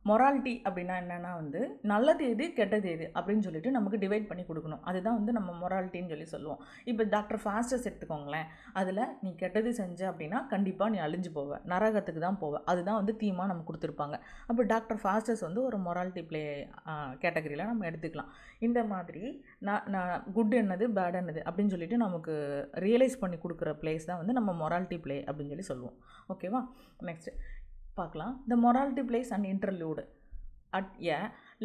மொராலிட்டி அப்படின்னா என்னென்னா வந்து நல்லது எது கெட்டது எது அப்படின்னு சொல்லிட்டு நமக்கு டிவைட் பண்ணி கொடுக்கணும். அதுதான் வந்து நம்ம மொராலிட்டின்னு சொல்லி சொல்லுவோம். இப்போ டாக்டர் ஃபாஸ்டஸ் எடுத்துக்கோங்களேன். அதில் நீ கெட்டது செஞ்ச அப்படின்னா கண்டிப்பாக நீ அழிஞ்சு போவ, நரகத்துக்கு தான் போவ. அதுதான் வந்து தீமாக நம்ம கொடுத்துருப்பாங்க. அப்போ டாக்டர் ஃபாஸ்டஸ் வந்து ஒரு மொராலிட்டி ப்ளே கேட்டகரியில் நம்ம எடுத்துக்கலாம். இந்த மாதிரி நான் குட் என்னது பேட் என்னது அப்படின்னு சொல்லிட்டு நமக்கு ரியலைஸ் பண்ணி கொடுக்குற பிளேஸ் தான் வந்து நம்ம மொராலிட்டி ப்ளே அப்படின்னு சொல்லி சொல்லுவோம். ஓகேவா? நெக்ஸ்ட் பார்க்கலாம். The morality plays an interlude at a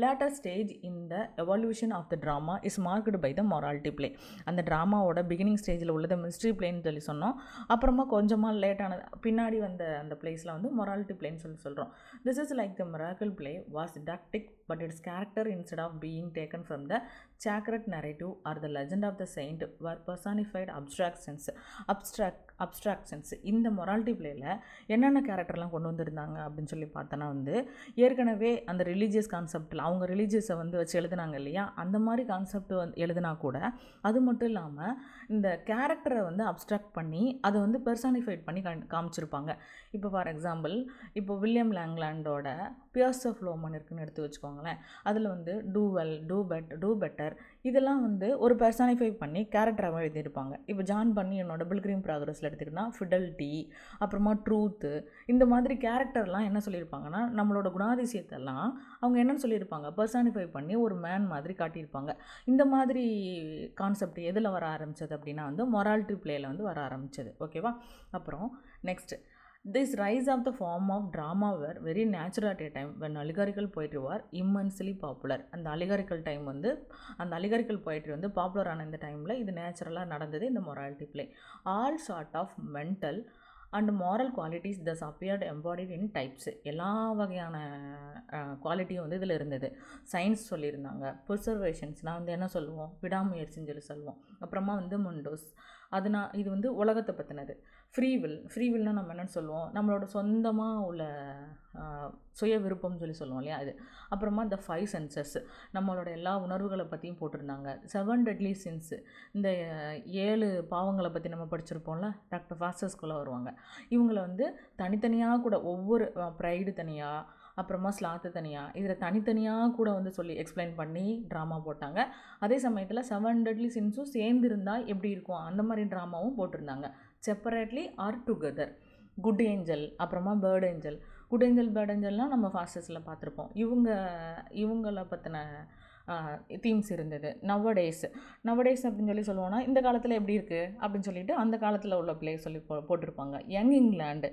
later stage in the evolution of the drama is marked by the morality play. அந்த ட்ராமாவோட பிகினிங் ஸ்டேஜில் உள்ளது மிஸ்ட்ரி பிளேன்னு சொல்லி சொன்னோம். அப்புறமா கொஞ்சமாக லேட்டானது பின்னாடி வந்த அந்த பிளேஸில் வந்து மொராலிட்டி பிளேன்னு சொல்லி சொல்கிறோம். This is like the miracle play was didactic but its character instead of being taken from the sacred narrative or the legend of the saint were personified abstractions. இந்த மொராலிட்டி பிளேயில் என்னென்ன கேரக்டர்லாம் கொண்டு வந்திருந்தாங்க அப்படின்னு சொல்லி பார்த்தோன்னா வந்து ஏற்கனவே அந்த ரிலீஜியஸ் கான்செப்டில் அவங்க ரிலீஜியஸை வந்து வச்சு எழுதுனாங்க இல்லையா, அந்த மாதிரி கான்செப்ட் வந்து எழுதுனா கூட அது மட்டும் இல்லாமல் இந்த கேரக்டரை வந்து அப்ஸ்ட்ராக்ட் பண்ணி அதை வந்து பெர்சானிஃபைட் பண்ணி காமிச்சிருப்பாங்க. இப்போ ஃபார் எக்ஸாம்பிள் இப்போ வில்லியம் லாங்லாண்டோட பியர்ஸ் ஆஃப் லோமன் இருக்குன்னு எடுத்து வச்சுக்கோங்களேன். அதில் வந்து டூ வெல், டூ பெட்டர் இதெல்லாம் வந்து ஒரு பெர்சானிஃபை பண்ணி கேரக்டராக எழுதியிருப்பாங்க. இப்போ ஜான் பன்னியனோட பில்கிரிம் ப்ராக்ரஸில் எடுத்துக்கிட்டா ஃபிடல்ட்டி, அப்புறமா ட்ரூத்து, இந்த மாதிரி கேரக்டர்லாம் என்ன சொல்லியிருப்பாங்கன்னா நம்மளோட குணாதிசயத்தெல்லாம் அவங்க என்னென்னு சொல்லியிருப்பாங்க, பெர்சானிஃபை பண்ணி ஒரு மேன் மாதிரி காட்டியிருப்பாங்க. இந்த மாதிரி கான்செப்ட் எதில் வர ஆரம்பித்தது அப்படின்னா வந்து மொராலிட்டி பிளேயில் வந்து வர ஆரம்பித்தது. ஓகேவா? அப்புறம் next this rise of the form of drama were very natural at a time when allegorical poetry were immensely popular. அந்த allegorical time வந்து அந்த allegorical poetry வந்து பாப்புலர் ஆன இந்த டைமில் இது நேச்சுரலாக நடந்தது இந்த morality play. All sort of mental and moral qualities thus appeared embodied in types. எல்லா வகையான குவாலிட்டியும் வந்து இதில் இருந்தது. சயின்ஸ் சொல்லியிருந்தாங்க, ப்ரிசர்வேஷன்ஸ் நான் வந்து என்ன சொல்லுவோம், விடாமுயற்சின்னு சொல்லி சொல்லுவோம். அப்புறமா வந்து முண்டோஸ், இது வந்து உலகத்தை பற்றினது. ஃப்ரீவில்னால் நம்ம என்னென்னு சொல்லுவோம், நம்மளோட சொந்தமாக உள்ள சுய விருப்பம்னு சொல்லி சொல்லுவோம் இல்லையா அது. அப்புறமா the 5 senses நம்மளோட எல்லா உணர்வுகளை பற்றியும் போட்டிருந்தாங்க. 7 deadly sins இந்த 7 பாவங்களை பற்றி நம்ம படிச்சிருப்போம்ல, டாக்டர் ஃபாஸ்டஸ்குள்ளே வருவாங்க. இவங்களை வந்து தனித்தனியாக கூட ஒவ்வொரு ப்ரைடு தனியாக, அப்புறமா ஸ்லாத்து தனியாக, இதில் தனித்தனியாக கூட வந்து சொல்லி எக்ஸ்பிளைன் பண்ணி ட்ராமா போட்டாங்க. அதே சமயத்தில் 7 deadly sinsஸும் சேர்ந்து இருந்தால் எப்படி இருக்கும் அந்த மாதிரி ட்ராமாவும் போட்டிருந்தாங்க. Separately or together. Good angel, அப்புறமா bad angel. Good angel bad ஏஞ்சல்னால் நம்ம ஃபாஸ்டஸில் பார்த்துருப்போம். இவங்களை பற்றின தீம்ஸ் இருந்தது. நவடேஸ் அப்படின்னு சொல்லி சொல்லுவோன்னா இந்த காலத்தில் எப்படி இருக்குது அப்படின்னு சொல்லிட்டு அந்த காலத்தில் உள்ள பிளே சொல்லி போட்டிருப்பாங்க. Young England,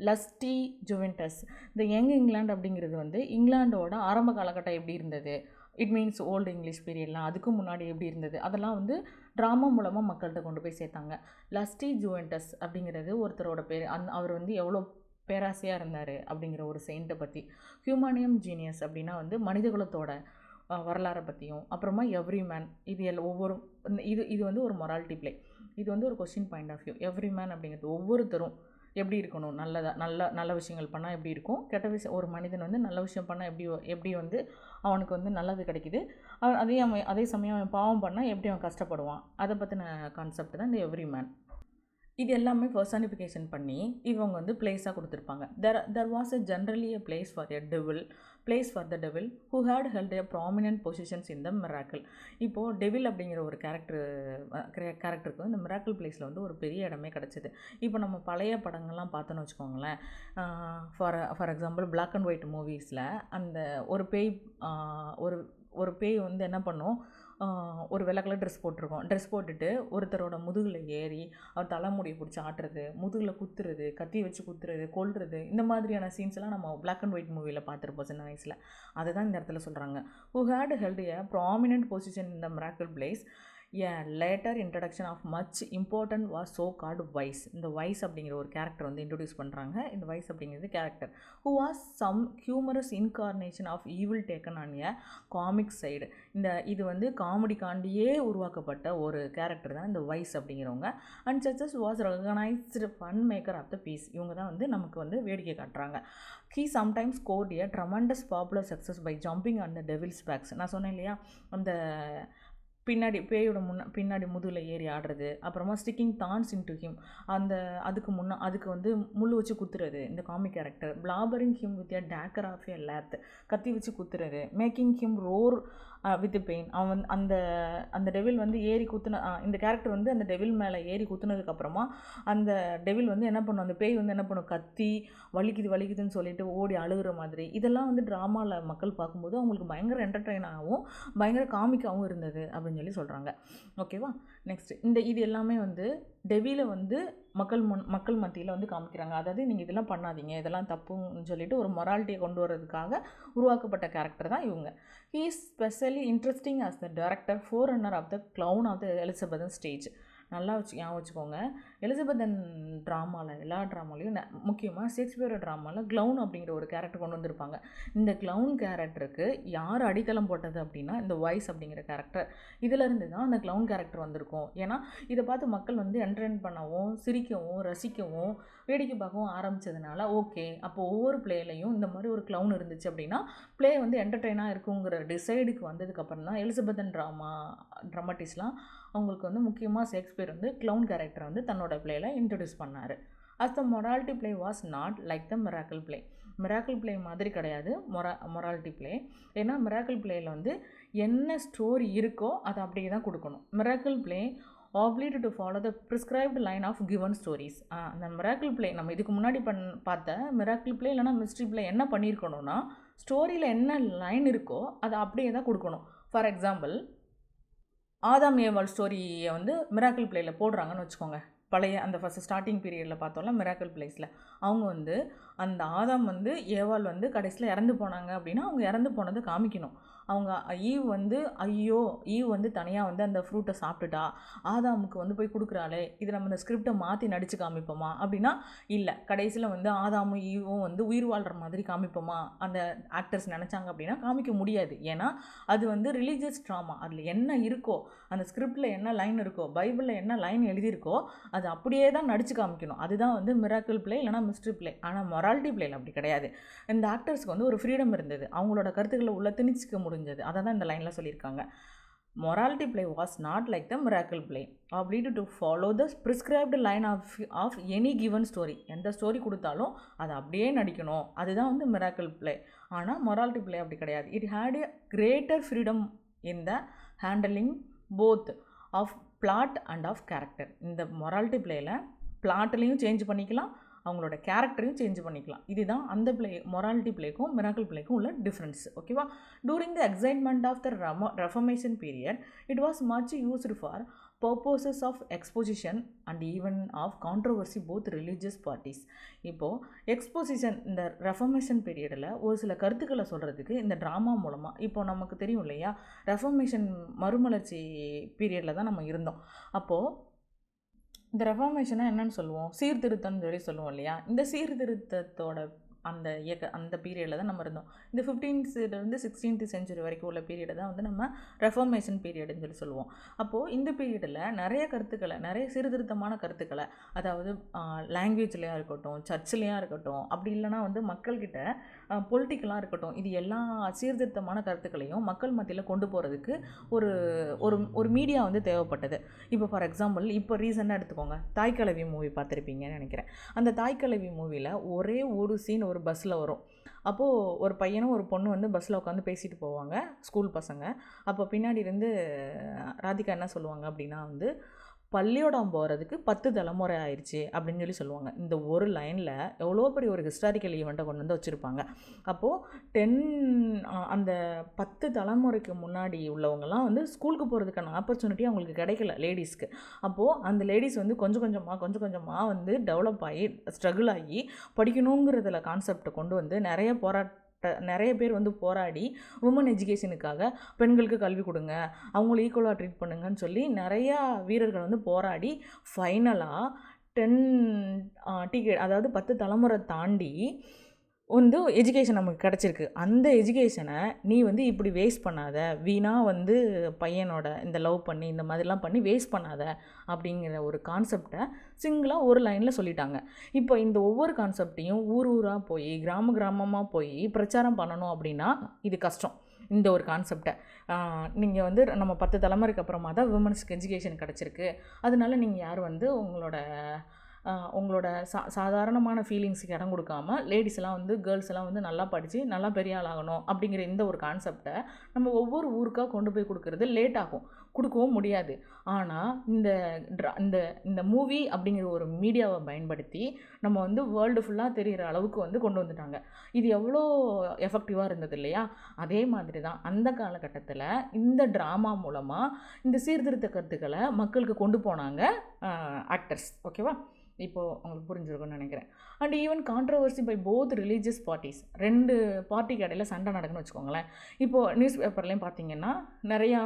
Lusty Juventus. இந்த யங் இங்கிலாந்து அப்படிங்கிறது வந்து இங்கிலாண்டோட ஆரம்ப காலகட்டம் எப்படி இருந்தது, இட் மீன்ஸ் ஓல்டு இங்கிலீஷ் பீரியட்லாம் அதுக்கு முன்னாடி எப்படி இருந்தது, அதெல்லாம் வந்து ட்ராமா மூலமாக மக்கள்கிட்ட கொண்டு போய் சேர்த்தாங்க. லஸ்டி ஜுவென்டஸ் அப்படிங்கிறது ஒருத்தரோட பேர். அவர் வந்து எவ்வளோ பேராசையாக இருந்தார் அப்படிங்கிற ஒரு செயின்ட்டை பற்றி. ஹியூமானியம் ஜீனியஸ் அப்படின்னா வந்து மனிதகுலத்தோட வரலாறை பற்றியும். அப்புறமா எவ்ரி மேன், ஒவ்வொரு இது வந்து ஒரு மொராலிட்டி பிளே. இது வந்து ஒரு question point of view. Every man அப்படிங்கிறது ஒவ்வொருத்தரும் எப்படி இருக்கணும், நல்ல விஷயங்கள் பண்ணால் எப்படி இருக்கும், கெட்ட விஷயம் ஒரு மனிதன் வந்து நல்ல விஷயம் பண்ணால் எப்படி வந்து அவனுக்கு வந்து நல்லது கிடைக்குது, அதே சமயம் அவன் பாவம் பண்ணால் எப்படி அவன் கஷ்டப்படுவான், அதை பற்றின கான்செப்ட் தான் இந்த எவ்ரி மேன். இது எல்லாமே பர்சானிஃபிகேஷன் பண்ணி இவங்க வந்து பிளேஸாக கொடுத்துருப்பாங்க. There was generally a place for the devil who had held a prominent positions in the miracle. இப்போது டெவில் அப்படிங்கிற ஒரு கேரக்டருக்கு இந்த மிராக்கிள் பிளேஸில் வந்து ஒரு பெரிய இடமே கிடச்சிது. இப்போ நம்ம பழைய படங்கள்லாம் பார்த்தோன்னு வச்சுக்கோங்களேன், for example black and white மூவிஸில் அந்த ஒரு பேய் வந்து என்ன பண்ணும், ஒரு வெள்ளை கலர் ட்ரெஸ் போட்டுட்டு ஒருத்தரோட முதுகில் ஏறி அவர் தலைமுடியை பிடிச்சி ஆட்டுறது, முதுகில் குத்துறது, கத்தி வச்சு குத்துறது, கொல்றது, இந்த மாதிரியான சீன்ஸ்லாம் நம்ம பிளாக் அண்ட் ஒயிட் மூவியில் பார்த்துருப்போம் சின்ன வயசில். அதை தான் இந்த இடத்துல சொல்கிறாங்க. Who had held a prominent position in the miracle plays. Later introduction of much important was so called vice. இந்த வைஸ் அப்படிங்கிற ஒரு கேரக்டர் வந்து இன்ட்ரடியூஸ் பண்ணுறாங்க. இந்த வைஸ் அப்படிங்கிறது character who was some humorous incarnation of evil taken on a comic side. இது வந்து காமெடிக்காண்டியே உருவாக்கப்பட்ட ஒரு கேரக்டர் தான் இந்த வைஸ் அப்படிங்கிறவங்க. And such as was recognised fun maker of the piece. இவங்க தான் வந்து நமக்கு வந்து வேடிக்கை காட்டுறாங்க. He sometimes scored a tremendous popular success by jumping on the devil's backs. நான் சொன்னேன் இல்லையா, அந்த பின்னாடி பேயோட பின்னாடி முதுகில் ஏறி ஆடுறது, அப்புறமா ஸ்டிக்கிங் தான்ஸ் இன்டு ஹிம், அதுக்கு வந்து முள் வச்சு குத்துறது இந்த comic character. Blabbering him with a dagger of a lath, கத்தி வச்சு குத்துறது. Making him roar with pain. அவன் அந்த டெவில் வந்து ஏறி இந்த கேரக்டர் வந்து அந்த டெவில் மேலே ஏறி குத்துனதுக்கப்புறமா அந்த டெவில் வந்து என்ன பண்ணும், அந்த பேய் வந்து என்ன பண்ணும், கத்தி வலிக்குதுன்னு சொல்லிட்டு ஓடி அழுகிற மாதிரி. இதெல்லாம் வந்து ட்ராமாவில் மக்கள் பார்க்கும்போது அவங்களுக்கு பயங்கர என்டர்டெயினாகவும் பயங்கர காமிக்காகவும் இருந்தது அப்படின்னு சொல்லி சொல்கிறாங்க. ஓகேவா. நெக்ஸ்ட் இது எல்லாமே வந்து டெவிலை வந்து மக்கள் மத்தியில் வந்து காமிக்கிறாங்க. அதாவது நீங்கள் இதெல்லாம் பண்ணாதீங்க, இதெல்லாம் தப்புன்னு சொல்லிட்டு ஒரு மொராலிட்டியை கொண்டு வர்றதுக்காக உருவாக்கப்பட்ட கேரக்டர் தான் இவங்க. He is specially interesting as the director forerunner of the clown of the Elizabethan stage. நல்லா ஞாபகம் வச்சுக்கோங்க. எலிசபெத்தன் ட்ராமாவில் எல்லா ட்ராமாலையும் முக்கியமாக ஷேக்ஸ்பியர் ட்ராமாவில் க்ளவுன் அப்படிங்கிற ஒரு கேரக்டர் கொண்டு வந்திருப்பாங்க. இந்த க்ளவுன் கேரக்டருக்கு யார் அடித்தளம் போட்டது அப்படின்னா இந்த வைஸ் அப்படிங்கிற கேரக்டர். இதிலேருந்து தான் அந்த க்ளவுன் கேரக்டர் வந்திருக்கும். ஏன்னா இதை பார்த்து மக்கள் வந்து என்டர்டெயின் பண்ணவும், சிரிக்கவும், ரசிக்கவும், வேடிக்கை பார்க்கவும் ஆரம்பித்ததுனால ஓகே, அப்போ ஒவ்வொரு பிளேலையும் இந்த மாதிரி ஒரு க்ளவுன் இருந்துச்சு அப்படின்னா பிளே வந்து என்டர்டெயினாக இருக்குங்கிற டிசைடுக்கு வந்ததுக்கப்புறம் தான் எலிசபெத்தன் ட்ராமாட்டிஸ்லாம் அவங்களுக்கு வந்து முக்கியமாக ஷேக்ஸ்பியர் வந்து க்ளவுன் கேரக்டரை வந்து தன்னோட பிளேயில் இன்ட்ரடியூஸ் பண்ணார். As the morality play was not like the miracle play. Miracle play மாதிரி கிடையாது மொராலிட்டி பிளே. ஏன்னா மிராக்கிள் பிளேயில் வந்து என்ன ஸ்டோரி இருக்கோ அதை அப்படியே தான் கொடுக்கணும். Miracle play obligated to follow the prescribed line of given stories. அந்த மிராக்கிள் பிளே நம்ம இதுக்கு முன்னாடி பார்த்த மிராக்கிள் பிளே இல்லைனா மிஸ்ட்ரி பிளே என்ன பண்ணியிருக்கணும்னா ஸ்டோரியில் என்ன லைன் இருக்கோ அதை அப்படியே தான் கொடுக்கணும். ஃபார் எக்ஸாம்பிள், ஆதாம் ஏவாள் ஸ்டோரியை வந்து மிராக்கிள் பிளேயில் போடுறாங்கன்னு வச்சுக்கோங்க. பழைய அந்த ஃபஸ்ட்டு ஸ்டார்டிங் பீரியடில் பார்த்தோம்ல மிராக்கிள் பிளேஸில், அவங்க வந்து அந்த ஆதாம் வந்து ஏவாள் வந்து கடைசியில் இறந்து போனாங்க அப்படின்னா அவங்க இறந்து போனதை காமிக்கணும். அவங்க ஈவ் வந்து தனியாக வந்து அந்த ஃப்ரூட்டை சாப்பிட்டுட்டா, ஆதாமுக்கு வந்து போய் கொடுக்குறாளே, இது நம்ம இந்த ஸ்கிரிப்டை மாற்றி நடித்து காமிப்போமா அப்படின்னா இல்லை. கடைசியில் வந்து ஆதாமும் ஈவும் வந்து உயிர் வாழ்கிற மாதிரி காமிப்போமா அந்த ஆக்டர்ஸ் நினச்சாங்க அப்படின்னா காமிக்க முடியாது. ஏன்னா அது வந்து ரிலீஜியஸ் ட்ராமா. அதில் என்ன இருக்கோ, அந்த ஸ்கிரிப்டில் என்ன லைன் இருக்கோ, பைபிளில் என்ன லைன் எழுதியிருக்கோ அது அப்படியே தான் நடித்து காமிக்கணும். அதுதான் வந்து மிராக்கிள் பிளே இல்லைனா மிஸ்ட்ரி பிளே. ஆனால் மொராலிட்டி பிளேயில் அப்படி கிடையாது. இந்த ஆக்டர்ஸ்க்கு வந்து ஒரு ஃப்ரீடம் இருந்தது, அவங்களோட கருத்துக்களை உள்ள திணிச்சிக்க முடிஞ்சது. அதை தான் இந்த லைனில் சொல்லியிருக்காங்க. Morality play was not like the miracle play, obligated to follow the prescribed line of any given story. எந்த ஸ்டோரி கொடுத்தாலும் அதை அப்படியே நடிக்கணும். அதுதான் வந்து மிராக்கிள் பிளே. ஆனால் மொராலிட்டி பிளே அப்படி கிடையாது. It had a greater freedom in the handling both of plot and of character. இந்த மொராலிட்டி பிளேயில் பிளாட்லேயும் சேஞ்ச் பண்ணிக்கலாம், அவங்களோட கேரக்டரையும் சேஞ்ச் பண்ணிக்கலாம். இதுதான் அந்த மொராலிட்டி பிளேக்கும் மிராக்கிள் பிளேக்கும் உள்ள டிஃப்ரென்ஸ். ஓகேவா. During the excitement of the reformation period it was much used for purposes of exposition and even of controversy both religious parties. இப்போது எக்ஸ்போசிஷன் இந்த ரெஃபர்மேஷன் பீரியடில் ஒரு சில கருத்துக்களை சொல்கிறதுக்கு இந்த ட்ராமா மூலமாக, இப்போ நமக்கு தெரியும் இல்லையா, ரெஃபர்மேஷன் மறுமலர்ச்சி பீரியடில் தான் நம்ம இருந்தோம். அப்போது இந்த ரெஃபர்மேஷனை என்னென்னு சொல்லுவோம், சீர்திருத்தம்னு சொல்லி சொல்லுவோம் இல்லையா. இந்த சீர்திருத்தத்தோட அந்த பீரியடில் தான் நம்ம இருந்தோம். இந்த 15th 16th செஞ்சுரி வரைக்கும் உள்ள பீரியடை தான் வந்து நம்ம ரெஃபர்மேஷன் பீரியடுன்னு சொல்லி சொல்லுவோம். அப்போது இந்த பீரியடில் நிறைய சீர்திருத்தமான கருத்துக்களை, அதாவது லாங்குவேஜ்லேயா இருக்கட்டும், சர்ச்சிலையாக இருக்கட்டும், அப்படி இல்லைனா வந்து மக்கள்கிட்ட பொலிட்டிக்கலாக இருக்கட்டும், இது எல்லா சீர்திருத்தமான கருத்துக்களையும் மக்கள் மத்தியில் கொண்டு போகிறதுக்கு ஒரு மீடியா வந்து தேவைப்பட்டது. இப்போ ஃபார் எக்ஸாம்பிள், இப்போ ரீசெண்டாக எடுத்துக்கோங்க, தாய்க்கிழவி மூவி பார்த்துருப்பீங்கன்னு நினைக்கிறேன். அந்த தாய்க்கிழவி மூவியில் ஒரே ஒரு சீன் ஒரு பஸ்ஸில் வரும். அப்போது ஒரு பையனும் ஒரு பொண்ணு வந்து பஸ்ஸில் உட்காந்து பேசிட்டு போவாங்க, ஸ்கூல் பசங்க. அப்போ பின்னாடி இருந்து ராதிகா என்ன சொல்லுவாங்க அப்படின்னா வந்து, பள்ளியோடம் போகிறதுக்கு 10 தலைமுறை ஆயிடுச்சு அப்படின்னு சொல்லுவாங்க. இந்த ஒரு லைனில் எவ்வளோ பெரிய ஒரு ஹிஸ்டாரிக்கல் ஈவெண்ட்டை கொண்டு வந்து வச்சுருப்பாங்க. அப்போது அந்த 10 தலைமுறைக்கு முன்னாடி உள்ளவங்கலாம் வந்து ஸ்கூலுக்கு போகிறதுக்கான ஆப்பர்ச்சுனிட்டி அவங்களுக்கு கிடைக்கல லேடிஸ்க்கு. அப்போது அந்த லேடிஸ் வந்து கொஞ்சம் கொஞ்சமாக வந்து டெவலப் ஆகி ஸ்ட்ரகிள் ஆகி படிக்கணுங்கிறதுல கான்செப்டை கொண்டு வந்து நிறைய பேர் வந்து போராடி உமன் எஜுகேஷனுக்காக பெண்களுக்கு கல்வி கொடுங்க, அவங்கள ஈக்குவலாக ட்ரீட் பண்ணுங்கன்னு சொல்லி நிறையா வீரர்கள் வந்து போராடி ஃபைனலாக 10 டிக்கெட், அதாவது 10 தலைமுறை தாண்டி வந்து எஜுகேஷன் நமக்கு கிடச்சிருக்கு. அந்த எஜுகேஷனை நீ வந்து இப்படி வேஸ்ட் பண்ணாத, வீணாக வந்து பையனோட இந்த லவ் பண்ணி இந்த மாதிரிலாம் பண்ணி வேஸ்ட் பண்ணாத அப்படிங்கிற ஒரு கான்செப்டை சிங்கிளாக ஒரு லைனில் சொல்லிட்டாங்க. இப்போ இந்த ஒவ்வொரு கான்செப்டையும் ஊராக போய் கிராமமாக போய் பிரச்சாரம் பண்ணணும் அப்படின்னா இது கஷ்டம். இந்த ஒரு கான்செப்டை நீங்கள் வந்து நம்ம 10 தலைமுறைக்கு அப்புறமா தான் விமன்ஸ்க்கு எஜுகேஷன் கிடச்சிருக்கு, அதனால நீங்கள் யார் வந்து உங்களோட சாதாரணமான ஃபீலிங்ஸுக்கு இடம் கொடுக்காம லேடிஸ்லாம் வந்து கேர்ள்ஸ் எல்லாம் வந்து நல்லா படித்து நல்லா பெரிய ஆளாகணும் அப்படிங்கிற இந்த ஒரு கான்செப்டை நம்ம ஒவ்வொரு ஊருக்காக கொண்டு போய் கொடுக்கறது லேட் ஆகும், கொடுக்கவும் முடியாது. ஆனால் இந்த மூவி அப்படிங்கிற ஒரு மீடியாவை பயன்படுத்தி நம்ம வந்து வேர்ல்டு ஃபுல்லாக தெரிகிற அளவுக்கு வந்து கொண்டு வந்துட்டாங்க. இது எவ்வளோ எஃபெக்டிவாக இருந்தது இல்லையா? அதே மாதிரி தான் அந்த காலகட்டத்தில் இந்த ட்ராமா மூலமாக இந்த சீர்திருத்த கருத்துக்களை மக்களுக்கு கொண்டு போனாங்க ஆக்டர்ஸ். ஓகேவா? இப்போது உங்களுக்கு புரிஞ்சிருக்கும்னு நினைக்கிறேன். And even controversy by both religious parties, 2 பார்ட்டிக்கு இடையில சண்டை நடக்குன்னு வச்சுக்கோங்களேன். இப்போது நியூஸ் பேப்பர்லேயும் பார்த்தீங்கன்னா நிறையா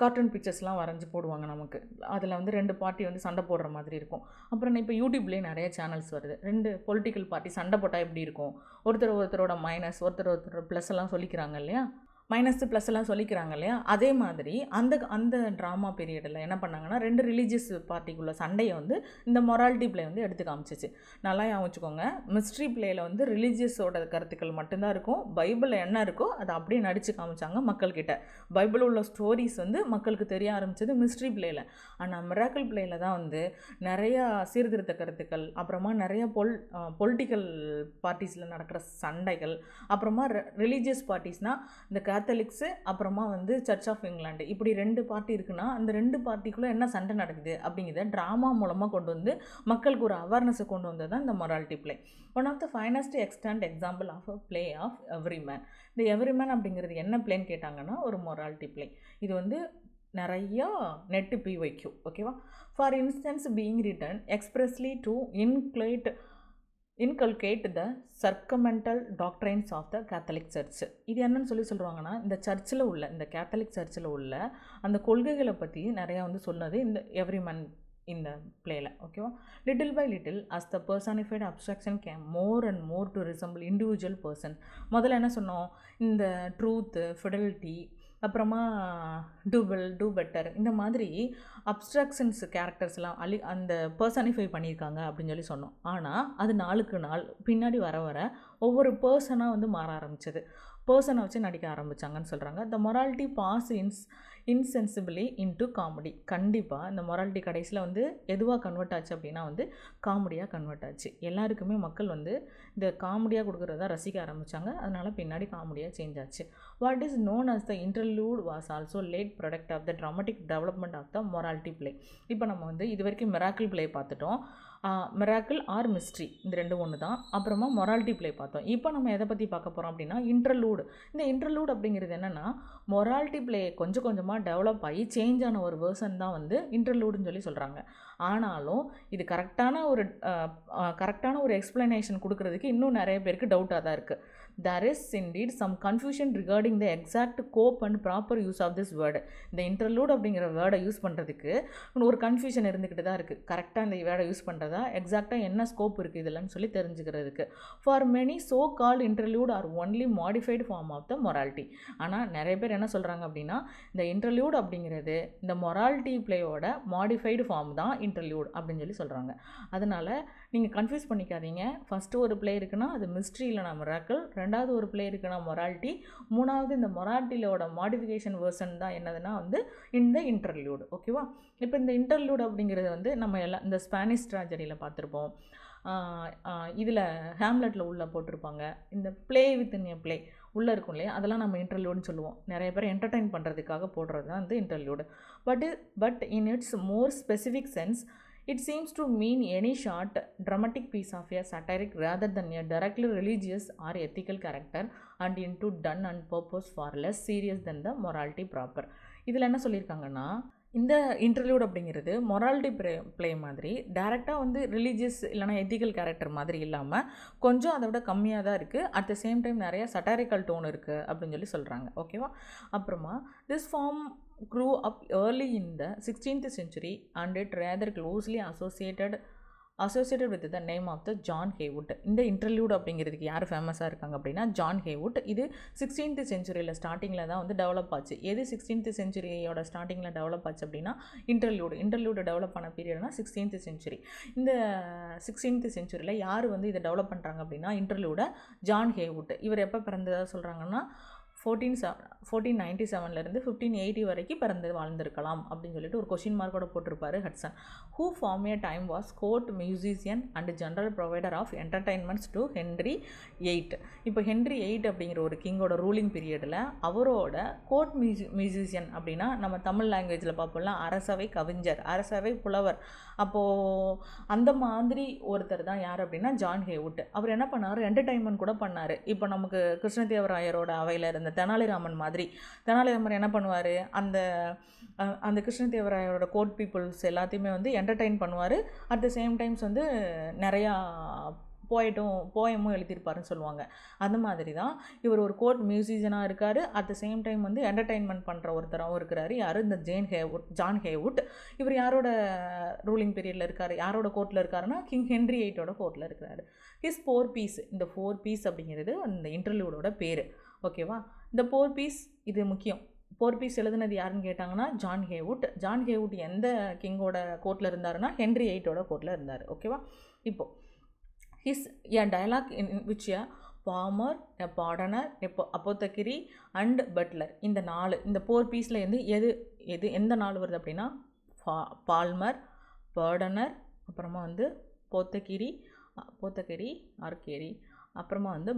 கார்ட்டூன் பிக்சர்ஸ்லாம் வரைஞ்சி போடுவாங்க நமக்கு. அதில் வந்து 2 பார்ட்டி வந்து சண்டை போடுற மாதிரி இருக்கும். அப்புறம் இப்போ யூடியூப்லேயே நிறைய சேனல்ஸ் வருது. 2 பொலிட்டிக்கல் பார்ட்டி சண்டை போட்டால் எப்படி இருக்கும், ஒருத்தரோட மைனஸ் ஒருத்தரோட ப்ளஸ் எல்லாம் சொல்லிக்கிறாங்க இல்லையா, மைனஸ் ப்ளஸ் எல்லாம் சொல்லிக்கிறாங்க இல்லையா? அதே மாதிரி அந்த ட்ராமா பீரியடில் என்ன பண்ணாங்கன்னா 2 ரிலீஜியஸ் பார்ட்டிக்குள்ள சண்டையை வந்து இந்த மொராலிட்டி பிளே வந்து எடுத்து காமிச்சிச்சு. நல்லா வச்சுக்கோங்க, மிஸ்ட்ரி பிளேயில் வந்து ரிலீஜியஸோட கருத்துக்கள் மட்டும்தான் இருக்கும், பைபிளில் என்ன இருக்கோ அதை அப்படியே நடித்து காமிச்சாங்க மக்கள்கிட்ட. பைபிள் உள்ள ஸ்டோரிஸ் வந்து மக்களுக்கு தெரிய ஆரம்பிச்சது மிஸ்ட்ரி பிளேயில். ஆனால் மிராக்கிள் பிளேயில் தான் வந்து நிறையா சீர்திருத்த கருத்துக்கள், அப்புறமா நிறைய பொலிட்டிக்கல் பார்ட்டிஸில் நடக்கிற சண்டைகள், அப்புறமா ரிலீஜியஸ் பார்ட்டிஸ்னால் இந்த கேத்தலிக்ஸு, அப்புறமா வந்து சர்ச் ஆஃப் இங்கிலாண்டு, இப்படி 2 பார்ட்டி இருக்குன்னா அந்த 2 பார்ட்டிக்குள்ளே என்ன சண்டை நடக்குது அப்படிங்கிறத ட்ராமா மூலமாக கொண்டு வந்து மக்களுக்கு ஒரு அவேர்னஸை கொண்டு வந்தது தான் இந்த morality play. One of the finest extant example of a play of every man. இந்த எவ்ரி மேன் அப்படிங்கிறது என்ன பிளேன்னு கேட்டாங்கன்னா ஒரு மொராலிட்டி பிளே. இது வந்து நிறையா நெட்டு PYQ. ஓகேவா? For instance being written expressly to inculcate the sacramental doctrines of the Catholic church. இது என்னன்னு சொல்லுவாங்கன்னா இந்த சர்ச்சில் உள்ள, இந்த கேத்தலிக் சர்ச்சில் உள்ள அந்த கொள்கைகளை பற்றி நிறையா வந்து சொன்னது இந்த எவ்ரி மேன் இந்த பிளேயில். ஓகேவா? Little by little as the personified abstraction came more and more to resemble individual person. முதல்ல என்ன சொன்னோம், இந்த ட்ரூத்து, ஃபிடலிட்டி, அப்புறமா டூ பெட்டர், இந்த மாதிரி அப்ஸ்ட்ராக்ஷன்ஸ் கேரக்டர்ஸ்லாம் அந்த பர்சனிஃபை பண்ணியிருக்காங்க அப்படின்னு சொன்னோம். ஆனால் அது நாளுக்கு நாள் பின்னாடி வர ஒவ்வொரு பர்சனாக வந்து மாற ஆரம்பிச்சது, பர்சனை வச்சு நடிக்க ஆரம்பித்தாங்கன்னு சொல்கிறாங்க. The morality pass insensibly into comedy. கண்டிப்பாக இந்த மொராலிட்டி கடைசியில் வந்து எதுவாக கன்வெர்ட் ஆச்சு அப்படின்னா வந்து காமெடியாக கன்வெர்ட் ஆச்சு. எல்லாருக்குமே மக்கள் வந்து இந்த காமெடியாக கொடுக்குறதா ரசிக்க ஆரம்பித்தாங்க, அதனால் பின்னாடி காமெடியாக சேஞ்ச் ஆச்சு. What is known as the interlude was also late product of the dramatic development of the morality play. இப்போ நம்ம வந்து இது வரைக்கும் மிராக்கிள் பிளே பார்த்துட்டோம், மிராக்கிள் ஆர் மிஸ்ட்ரி, இந்த 2 ஒன்று தான். அப்புறமா மொராலிட்டி பிளே பார்த்தோம். இப்போ நம்ம எதை பற்றி பார்க்க போகிறோம் அப்படின்னா இன்டர்லூடு. இந்த இன்டர்லூட் அப்படிங்கிறது என்னென்னா மொராலிட்டி பிளே கொஞ்சம் கொஞ்சமாக டெவலப் ஆகி சேஞ்ச் ஆன ஒரு வேர்ஷன் தான் வந்து இன்டர்லூடுன்னு சொல்கிறாங்க. ஆனாலும் இது கரெக்டான ஒரு எக்ஸ்ப்ளனேஷன் கொடுக்கறதுக்கு இன்னும் நிறைய பேருக்கு டவுட்டாக தான் இருக்குது. There is indeed some confusion regarding the exact scope and proper use of this word. இந்த இன்டர்லூட் அப்படிங்கிற வேர்டை யூஸ் பண்ணுறதுக்கு ஒரு கன்ஃபியூஷன் இருந்துக்கிட்டு தான் இருக்குது. கரெக்டாக இந்த வேர்டை யூஸ் பண்ணுறதா, எக்ஸாக்டாக என்ன ஸ்கோப் இருக்குது இதெல்லாம் சொல்லி தெரிஞ்சுக்கிறதுக்கு. For many so called interlude are only modified form of the morality. ஆனால் நிறைய பேர் என்ன சொல்கிறாங்க அப்படின்னா இந்த இன்டர்லூட் அப்படிங்கிறது இந்த மொராலிட்டி பிளேயோட மாடிஃபைடு ஃபார்ம் தான் இன்டர்லூட் அப்படின்னு சொல்கிறாங்க. அதனால் நீங்கள் கன்ஃபியூஸ் பண்ணிக்காதீங்க. ஃபஸ்ட்டு ஒரு பிளே இருக்குன்னா அது மிஸ்ட்ரி இல்லைனா மிராக்கிள், 2வது ஒரு பிளே இருக்குன்னா மொராலிட்டி, 3வது இந்த மொராலிட்டியோட மாடிஃபிகேஷன் வேர்ஷன் தான் என்னதுன்னா வந்து இந்த இன்டர்லூட். ஓகேவா? இப்போ இந்த இன்டர்லூட் அப்படிங்கிறது வந்து நம்ம எல்லாம் இந்த ஸ்பானிஷ் ட்ராஜடியில் பார்த்துருப்போம், இதில் ஹேம்லெட்டில் உள்ளே போட்டிருப்பாங்க. இந்த play with in a play உள்ளே இருக்கும் இல்லையா, அதெல்லாம் நம்ம இன்டர்லூடுன்னு சொல்லுவோம். நிறைய பேர் என்டர்டெயின் பண்ணுறதுக்காக போடுறது தான் வந்து interlude. But in it's more specific sense it seems to mean any short dramatic piece of a satiric rather than a directly religious or ethical character and into done on purpose far less serious than the morality proper. இதில் என்ன சொல்லியிருக்காங்கன்னா, இந்த interlude அப்படிங்கிறது morality play மாதிரி டேரெக்டாக வந்து religious இல்லைனா ethical character மாதிரி இல்லாமல் கொஞ்சம் அதை விட கம்மியாக தான் இருக்குது. அட் த சேம் டைம் நிறையா சட்டாரிக்கல் டோன் இருக்குது அப்படின்னு சொல்லி சொல்கிறாங்க. ஓகேவா? அப்புறமா this form grew up early in the 16th century and it rather closely associated with the name of the John Haywood. இந்த இன்டர்லூட் அப்படிங்கிறதுக்கு யார் ஃபேமஸாக இருக்காங்க அப்படின்னா ஜான் ஹேவுட். இது 16th செஞ்சுரியில் ஸ்டார்டிங்கில் தான் வந்து டெவலப் ஆச்சு. எது 16th செஞ்சுரியோட ஸ்டார்டிங்கில் டெவலப் ஆச்சு அப்படின்னா இன்டர்லூடு டெவலப் ஆன பீரியட்னா 16th செஞ்சுரி. இந்த 16th செஞ்சுரியில் யார் வந்து இதை டெவலப் பண்ணுறாங்க அப்படின்னா இன்டர்லூடை ஜான் ஹேவுட். இவர் எப்போ பிறந்ததாக சொல்கிறாங்கன்னா 1497 1580 வரைக்கும் பிறந்து வாழ்ந்திருக்கலாம் அப்படின்னு சொல்லிட்டு ஒரு கொஷின் மார்க்கோட போட்டிருப்பாரு Hudson. Who from a time was court musician and general provider of entertainments to Henry VIII. இப்போ ஹென்ரி VIII அப்படிங்கிற ஒரு கிங்கோட ரூலிங் பீரியடில் அவரோட கோர்ட் மியூசிஷியன் அப்படின்னா நம்ம தமிழ் லாங்குவேஜில் பார்ப்போம்ல அரசவை கவிஞர், அரசவை புலவர். அப்போது அந்த மாதிரி ஒருத்தர் தான் யார் அப்படின்னா ஜான் ஹேவுட். அவர் என்ன பண்ணார், என்டர்டைன்மெண்ட் கூட பண்ணார். இப்போ நமக்கு கிருஷ்ணதேவராயரோட அவையில் இருந்த தெனாலிராமன் மாதிரி தெனாலிராமன் என்ன பண்ணுவார், அந்த கிருஷ்ணதேவராயரோட கோர்ட் பீப்புள்ஸ் எல்லாத்தையுமே வந்து என்டர்டெயின் பண்ணுவார். அட் த சேம் டைம்ஸ் வந்து நிறையா போயமும் எழுதியிருப்பாருன்னு சொல்லுவாங்க. அந்த மாதிரி தான் இவர் ஒரு கோர்ட் மியூசிஷியனாக இருக்கார். அட் த சேம் டைம் வந்து என்டர்டெயின்மெண்ட் பண்ணுற ஒருத்தராகவும் இருக்கிறாரு. யார், இந்த ஜான் ஹேவுட். இவர் யாரோட ரூலிங் பீரியடில் இருக்கார், யாரோட கோர்ட்டில் இருக்காருன்னா கிங் ஹென்ரி VIII கோர்ட்டில் இருக்கிறாரு. ஹிஸ் 4 பீஸ், இந்த 4 பீஸ் அப்படிங்கிறது அந்த இன்டர்லூடோட பேர். ஓகேவா? இந்த 4 பீஸ் இது முக்கியம். 4 பீஸ் எழுதுனது யாருன்னு கேட்டாங்கன்னா ஜான் ஹேவுட். ஜான் ஹேவுட் எந்த கிங்கோட கோர்ட்டில் இருந்தாருன்னா ஹென்ரி VIII கோர்ட்டில் இருந்தார். ஓகேவா? இப்போது a dialogue in which a farmer, a pardoner, a apothecary and butler, இந்த 4 பீஸில் இருந்து எந்த 4 வருது அப்படின்னா பால்மர், பார்டனர், அப்புறமா வந்து போத்தகிரி ஆர்கேரி, அப்புறமா வந்து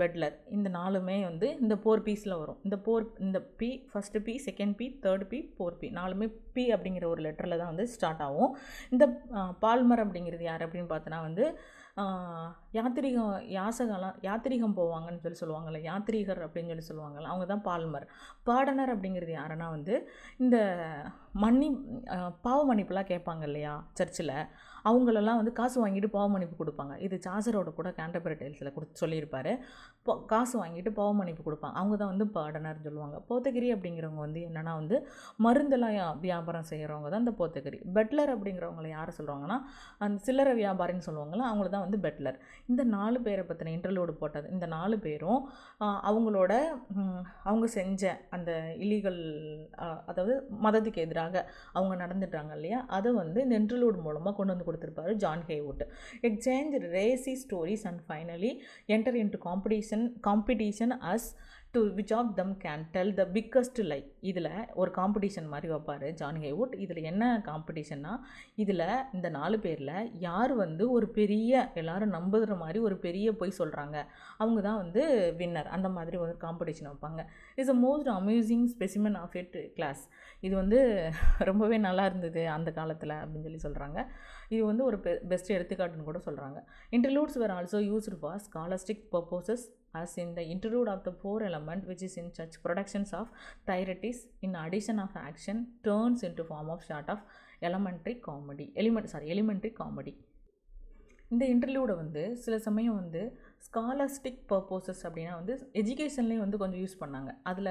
பெட்லர். இந்த 4மே வந்து இந்த 4 பீஸில் வரும். இந்த P, first P, second P, third P, 4 P 4மே பி அப்படிங்கிற ஒரு லெட்டரில் தான் வந்து ஸ்டார்ட் ஆகும். இந்த பால்மர் அப்படிங்கிறது யார் அப்படின்னு பார்த்தோன்னா வந்து யாத்திரிகம் போவாங்கன்னு சொல்லுவாங்கள்ல, யாத்ரீகர் அப்படின்னு சொல்லுவாங்கள்ல, அவங்க தான் பால்மர். பார்டனர் அப்படிங்கிறது யாருன்னா வந்து இந்த பாவ மன்னிப்புலாம் கேட்பாங்க இல்லையா சர்ச்சில், அவங்களெல்லாம் வந்து காசு வாங்கிட்டு பாவ மன்னிப்பு கொடுப்பாங்க. இது சாசரோட கூட கேண்டர்பரி டேல்ஸில் சொல்லியிருப்பார். காசு வாங்கிட்டு பாவ மன்னிப்பு கொடுப்பாங்க. அவங்க தான் வந்து பார்டனர்னு சொல்லுவாங்க. போத்தகிரி அப்படிங்கிறவங்க வந்து என்னென்னா வந்து மருந்தெல்லாம் வியாபாரம் செய்கிறவங்க தான் இந்த போத்தகிரி. பெட்லர் அப்படிங்கிறவங்கள யாரை சொல்கிறாங்கன்னா அந்த சில்லறை வியாபாரின்னு சொல்லுவாங்களா, அவங்கள தான் வந்து பெட்லர். இந்த 4 பேரை பற்றின இன்டர்லூடு போட்டது. இந்த 4 பேரும் அவங்க செஞ்ச அந்த இல்லீகல், அதாவது மதத்துக்கு எதிராக அவங்க நடந்துட்டாங்க இல்லையா, அதை வந்து இந்த இன்டர்லூட் மூலமாக கொண்டு வந்து கொடுத்துருப்பாரு John Heywood. Exchange racy stories and finally enter into competition as to which of them can tell the biggest lie. இதில் ஒரு காம்படிஷன் மாதிரி வைப்பார் ஜான் ஹேவுட். இதில் என்ன காம்படிஷன்னா, இதில் இந்த 4 பேரில் யார் வந்து ஒரு பெரிய எல்லாரும் நம்புகிற மாதிரி ஒரு பெரிய பொய் சொல்கிறாங்க, அவங்க தான் வந்து வின்னர். அந்த மாதிரி ஒரு காம்படிஷன் வைப்பாங்க. It's a most amusing specimen of it class. இது வந்து ரொம்பவே நல்லா இருந்தது அந்த காலத்தில் அப்படின்னு சொல்லி சொல்கிறாங்க. இது வந்து ஒரு பெஸ்ட் எடுத்துக்காட்டுன்னு கூட சொல்கிறாங்க. Interludes were also used for scholastic purposes as in the interlude of the 4 element which is in such productions of Thyretis in addition of action turns into form of sort of elementary comedy. இந்த இன்டர்லூடை வந்து சில சமயம் வந்து scholastic purposes அப்படின்னா வந்து எஜுகேஷன்லேயும் வந்து கொஞ்சம் use பண்ணாங்க. அதில்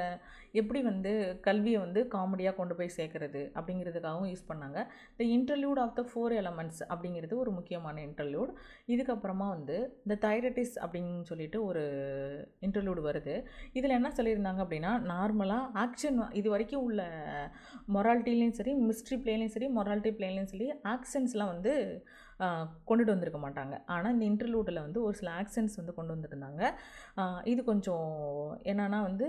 எப்படி வந்து கல்வியை வந்து காமெடியாக கொண்டு போய் சேர்க்குறது அப்படிங்கிறதுக்காகவும் யூஸ் பண்ணாங்க. இந்த இன்டர்லூட் ஆஃப் த 4 எலமெண்ட்ஸ் அப்படிங்கிறது ஒரு முக்கியமான இன்டர்லூட். இதுக்கப்புறமா வந்து இந்த தைரட்டிஸ் அப்படின்னு சொல்லிட்டு ஒரு இன்டர்லூடு வருது. இதில் என்ன சொல்லியிருந்தாங்க அப்படின்னா, நார்மலாக ஆக்ஷன் இது வரைக்கும் உள்ள மொராலிட்டிலையும் சரி, மிஸ்ட்ரி பிளேலையும் சரி, மொராலிட்டி பிளேலையும் சரி ஆக்ஷன்ஸ்லாம் வந்து கொண்டுட்டு வந்திருக்க மாட்டாங்க. ஆனால் இந்த இன்டர்லூடில் வந்து ஒரு சில ஆக்ஷன்ஸ் வந்து கொண்டு வந்துருந்தாங்க. இது கொஞ்சம் என்னன்னா வந்து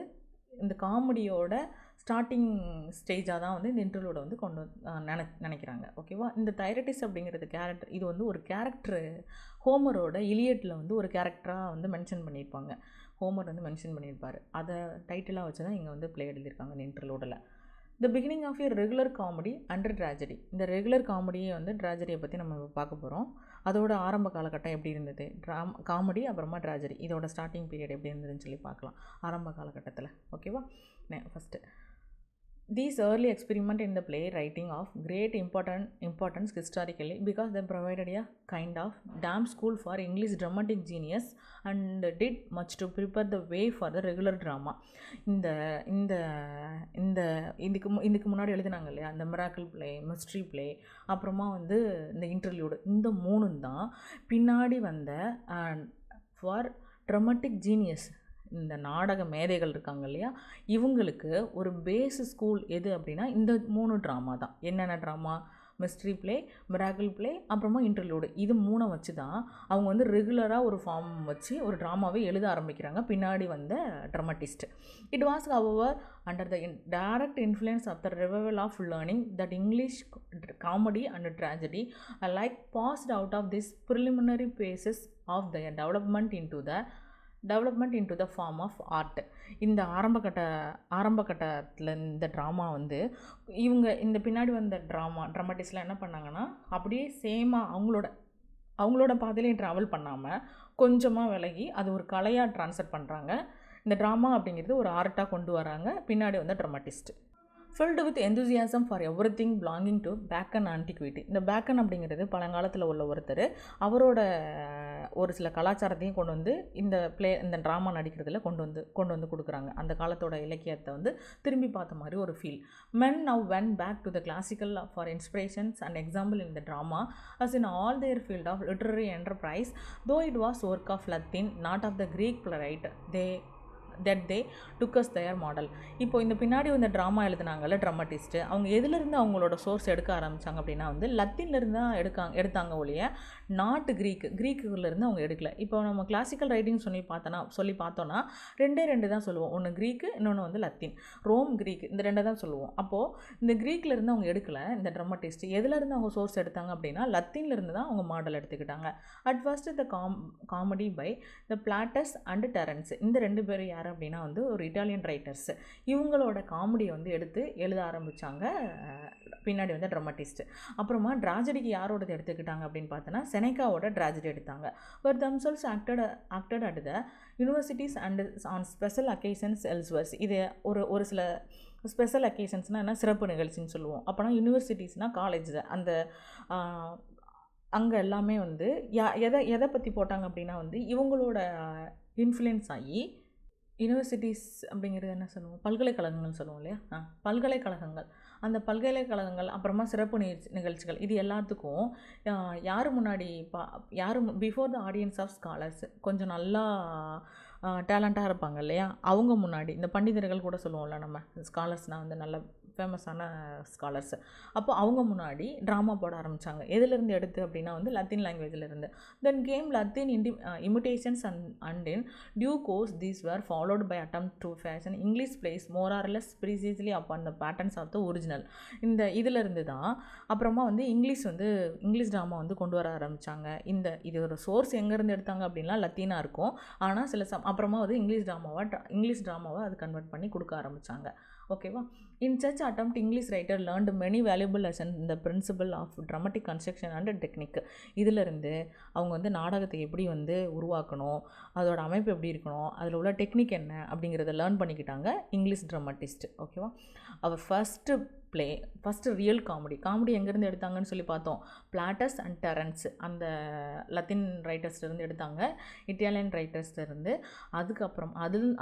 இந்த காமெடியோட ஸ்டார்டிங் ஸ்டேஜாக தான் வந்து இந்த இன்டர்வியூட வந்து கொண்டு நினைக்கிறாங்க. ஓகேவா? இந்த தைரட்டிஸ் அப்படிங்கிறது கேரக்டர், இது வந்து ஒரு கேரக்டரு ஹோமரோட இலியட்டில் வந்து ஒரு கேரக்டராக வந்து மென்ஷன் பண்ணியிருப்பாங்க. ஹோமர் வந்து மென்ஷன் பண்ணியிருப்பார். அதை டைட்டிலாக வச்சு தான் இங்கே வந்து ப்ளே எழுதியிருக்காங்க இந்த இன்டர்வியூடில். The beginning of a regular comedy and tragedy. இந்த ரெகுலர் காமெடியை வந்து ட்ராஜடியை பற்றி நம்ம பார்க்க போகிறோம். அதோட ஆரம்ப காலகட்டம் எப்படி இருந்தது, காமெடி அப்புறமா ட்ராஜடி, இதோட ஸ்டார்டிங் பீரியட் எப்படி இருந்ததுன்னு சொல்லி பார்க்கலாம் ஆரம்ப காலகட்டத்தில். ஓகேவா? First, these early experiment in the play writing of great importance historically because they provided a kind of dam school for English dramatic genius and did much to prepare the way for the regular drama. இதுக்கு முன்னாடி எழுதினாங்க இல்லையா, அந்த miracle play, mystery play, அப்புறமா வந்து இந்த interviewed, இந்த மூணும் தான் பின்னாடி வந்த ஃபார் ட்ரமாட்டிக் ஜீனியஸ், இந்த நாடக மேதைகள் இருக்காங்க இல்லையா, இவங்களுக்கு ஒரு பேஸ் ஸ்கூல் எது அப்படின்னா இந்த 3 ட்ராமா தான். என்னென்ன drama? Mystery play, miracle play, அப்புறமா இன்டர்வியூடு. இது 3 வச்சு தான் அவங்க வந்து ரெகுலராக ஒரு ஃபார்ம் வச்சு ஒரு ட்ராமாவை எழுத ஆரம்பிக்கிறாங்க பின்னாடி வந்த dramatist. It was however under the direct influence of the revival of learning that English comedy and tragedy like passed out of this preliminary phases of the development into the form of art. இந்த ஆரம்ப கட்டத்தில் இந்த drama வந்து இவங்க இந்த பின்னாடி வந்த ட்ராமாட்டிஸ்ட்லாம் என்ன பண்ணாங்கன்னா, அப்படியே சேமாக அவங்களோட பாதையிலையும் ட்ராவல் பண்ணாமல் கொஞ்சமாக விலகி அது ஒரு கலையாக ட்ரான்ஸ்ஃபர் பண்ணுறாங்க. இந்த ட்ராமா அப்படிங்கிறது ஒரு ஆர்ட்டாக கொண்டு வராங்க பின்னாடி வந்த dramatist. Filled with enthusiasm for every thing belonging to bacon antiquity. இந்த பேக்கன் அப்படிங்கிறது பழங்காலத்தில் உள்ள ஒருத்தர், அவரோட ஒரு சில கலாச்சாரத்தையும் கொண்டு வந்து இந்த ட்ராமா நடிக்கிறதுல கொண்டு வந்து கொடுக்குறாங்க. அந்த காலத்தோட இலக்கியத்தை வந்து திரும்பி பார்த்த மாதிரி ஒரு feel. Men now went back to the classical for inspirations and example in the drama as in all their field of literary enterprise though it was work of Latin not of the Greek playwright that they took as their model. இப்போ இந்த பின்னாடி வந்து drama எழுதினாங்கல்ல dramatist, அவங்க எதுலேருந்து அவங்களோட source எடுக்க ஆரம்பித்தாங்க அப்படின்னா வந்து லத்தீன்லேருந்து தான் எடுத்தாங்க ஒழிய நாட்டு கிரீக்குலேருந்து அவங்க எடுக்கல. இப்போ நம்ம கிளாசிக்கல் ரைட்டிங் சொல்லி பார்த்தோன்னா 2 தான் சொல்லுவோம். ஒன்று க்ரீக்கு, இன்னொன்று வந்து லத்தீன். ரோம், க்ரீக், இந்த 2 தான் சொல்லுவோம். அப்போது இந்த க்ரீக்லேருந்து அவங்க எடுக்கலை. இந்த ட்ராமாட்டிஸ்ட்டு எதுலேருந்து அவங்க சோர்ஸ் எடுத்தாங்க அப்படின்னா லத்தீன்லேருந்து தான் அவங்க மாடல் எடுத்துக்கிட்டாங்க. At first the comedy by the Plautus and Terence. இந்த 2 பேர் யார் அப்படின்னா வந்து ஒரு இட்டாலியன் ரைட்டர்ஸ். இவங்களோட காமெடியை வந்து எடுத்து எழுத ஆரம்பித்தாங்க பின்னாடி வந்து ட்ராமாட்டிஸ்ட். அப்புறமா ட்ராஜடிக்கு யாரோடது எடுத்துக்கிட்டாங்க அப்படின்னு பார்த்தோன்னா செனேக்காவோட ட்ராஜடி எடுத்தாங்க. But themselves acted at the universities and on special occasions elsewhere. இது ஒரு சில ஸ்பெஷல் அக்கேஷன்ஸ்னால் என்ன, சிறப்பு நிகழ்ச்சின்னு சொல்லுவோம். அப்போனா யூனிவர்சிட்டிஸ்னால் காலேஜில் அந்த அங்கே எல்லாமே வந்து எதை பற்றி போட்டாங்க அப்படின்னா வந்து இவங்களோட இன்ஃப்ளூயன்ஸ் ஆகி யூனிவர்சிட்டிஸ் அப்படிங்கிறது என்ன சொல்லுவோம், பல்கலைக்கழகங்கள் சொல்லுவோம் இல்லையா, பல்கலைக்கழகங்கள். அந்த பல்கலைக்கழகங்கள் அப்புறமா சிறப்பு நிகழ்ச்சிகள், இது எல்லாத்துக்கும் யார் முன்னாடி before the audience of scholars, கொஞ்சம் நல்லா டேலண்ட்டாக இருப்பாங்க இல்லையா, அவங்க முன்னாடி, இந்த பண்டிதர்கள் கூட சொல்லுவோம்ல நம்ம, ஸ்காலர்ஸ்னால் வந்து நல்ல ஃபேமஸான ஸ்காலர்ஸ். அப்போ அவங்க முன்னாடி ட்ராமா போட ஆரம்பித்தாங்க. எதுலேருந்து எடுத்து அப்படின்னா வந்து லத்தீன் லாங்குவேஜிலேருந்து. Then came Latin imitations and in due course these were followed by attempt to fashion English plays more or less precisely upon the patterns of the original. இதிலிருந்து தான் அப்புறமா வந்து இங்கிலீஷ் ட்ராமா வந்து கொண்டு வர ஆரம்பித்தாங்க. இது ஒரு சோர்ஸ் எங்கேருந்து எடுத்தாங்க அப்படின்னா லத்தீனாக இருக்கும். ஆனால் அப்புறமா வந்து இங்கிலீஷ் ட்ராமாவை அது கன்வெர்ட் பண்ணி கொடுக்க ஆரம்பித்தாங்க. ஓகேவா? In such attempt, English writer learned many valuable lessons in the principle of dramatic construction and technique. இதிலிருந்து அவங்க வந்து நாடகத்தை எப்படி வந்து உருவாக்கணும், அதோட அமைப்பு எப்படி இருக்கணும், அதில் உள்ள டெக்னிக் என்ன அப்படிங்கிறத லேர்ன் பண்ணிக்கிட்டாங்க இங்கிலீஷ் ட்ராமாட்டிஸ்ட். ஓகேவா? அவர் ஃபஸ்ட்டு ரியல் காமெடி எங்கேருந்து எடுத்தாங்கன்னு சொல்லி பார்த்தோம். பிளாட்டஸ் அண்ட் டெரன்ஸ், அந்த லத்தீன் ரைட்டர்ஸ்லேருந்து எடுத்தாங்க, இட்டாலியன் ரைட்டர்ஸ்லேருந்து. அதுக்கப்புறம்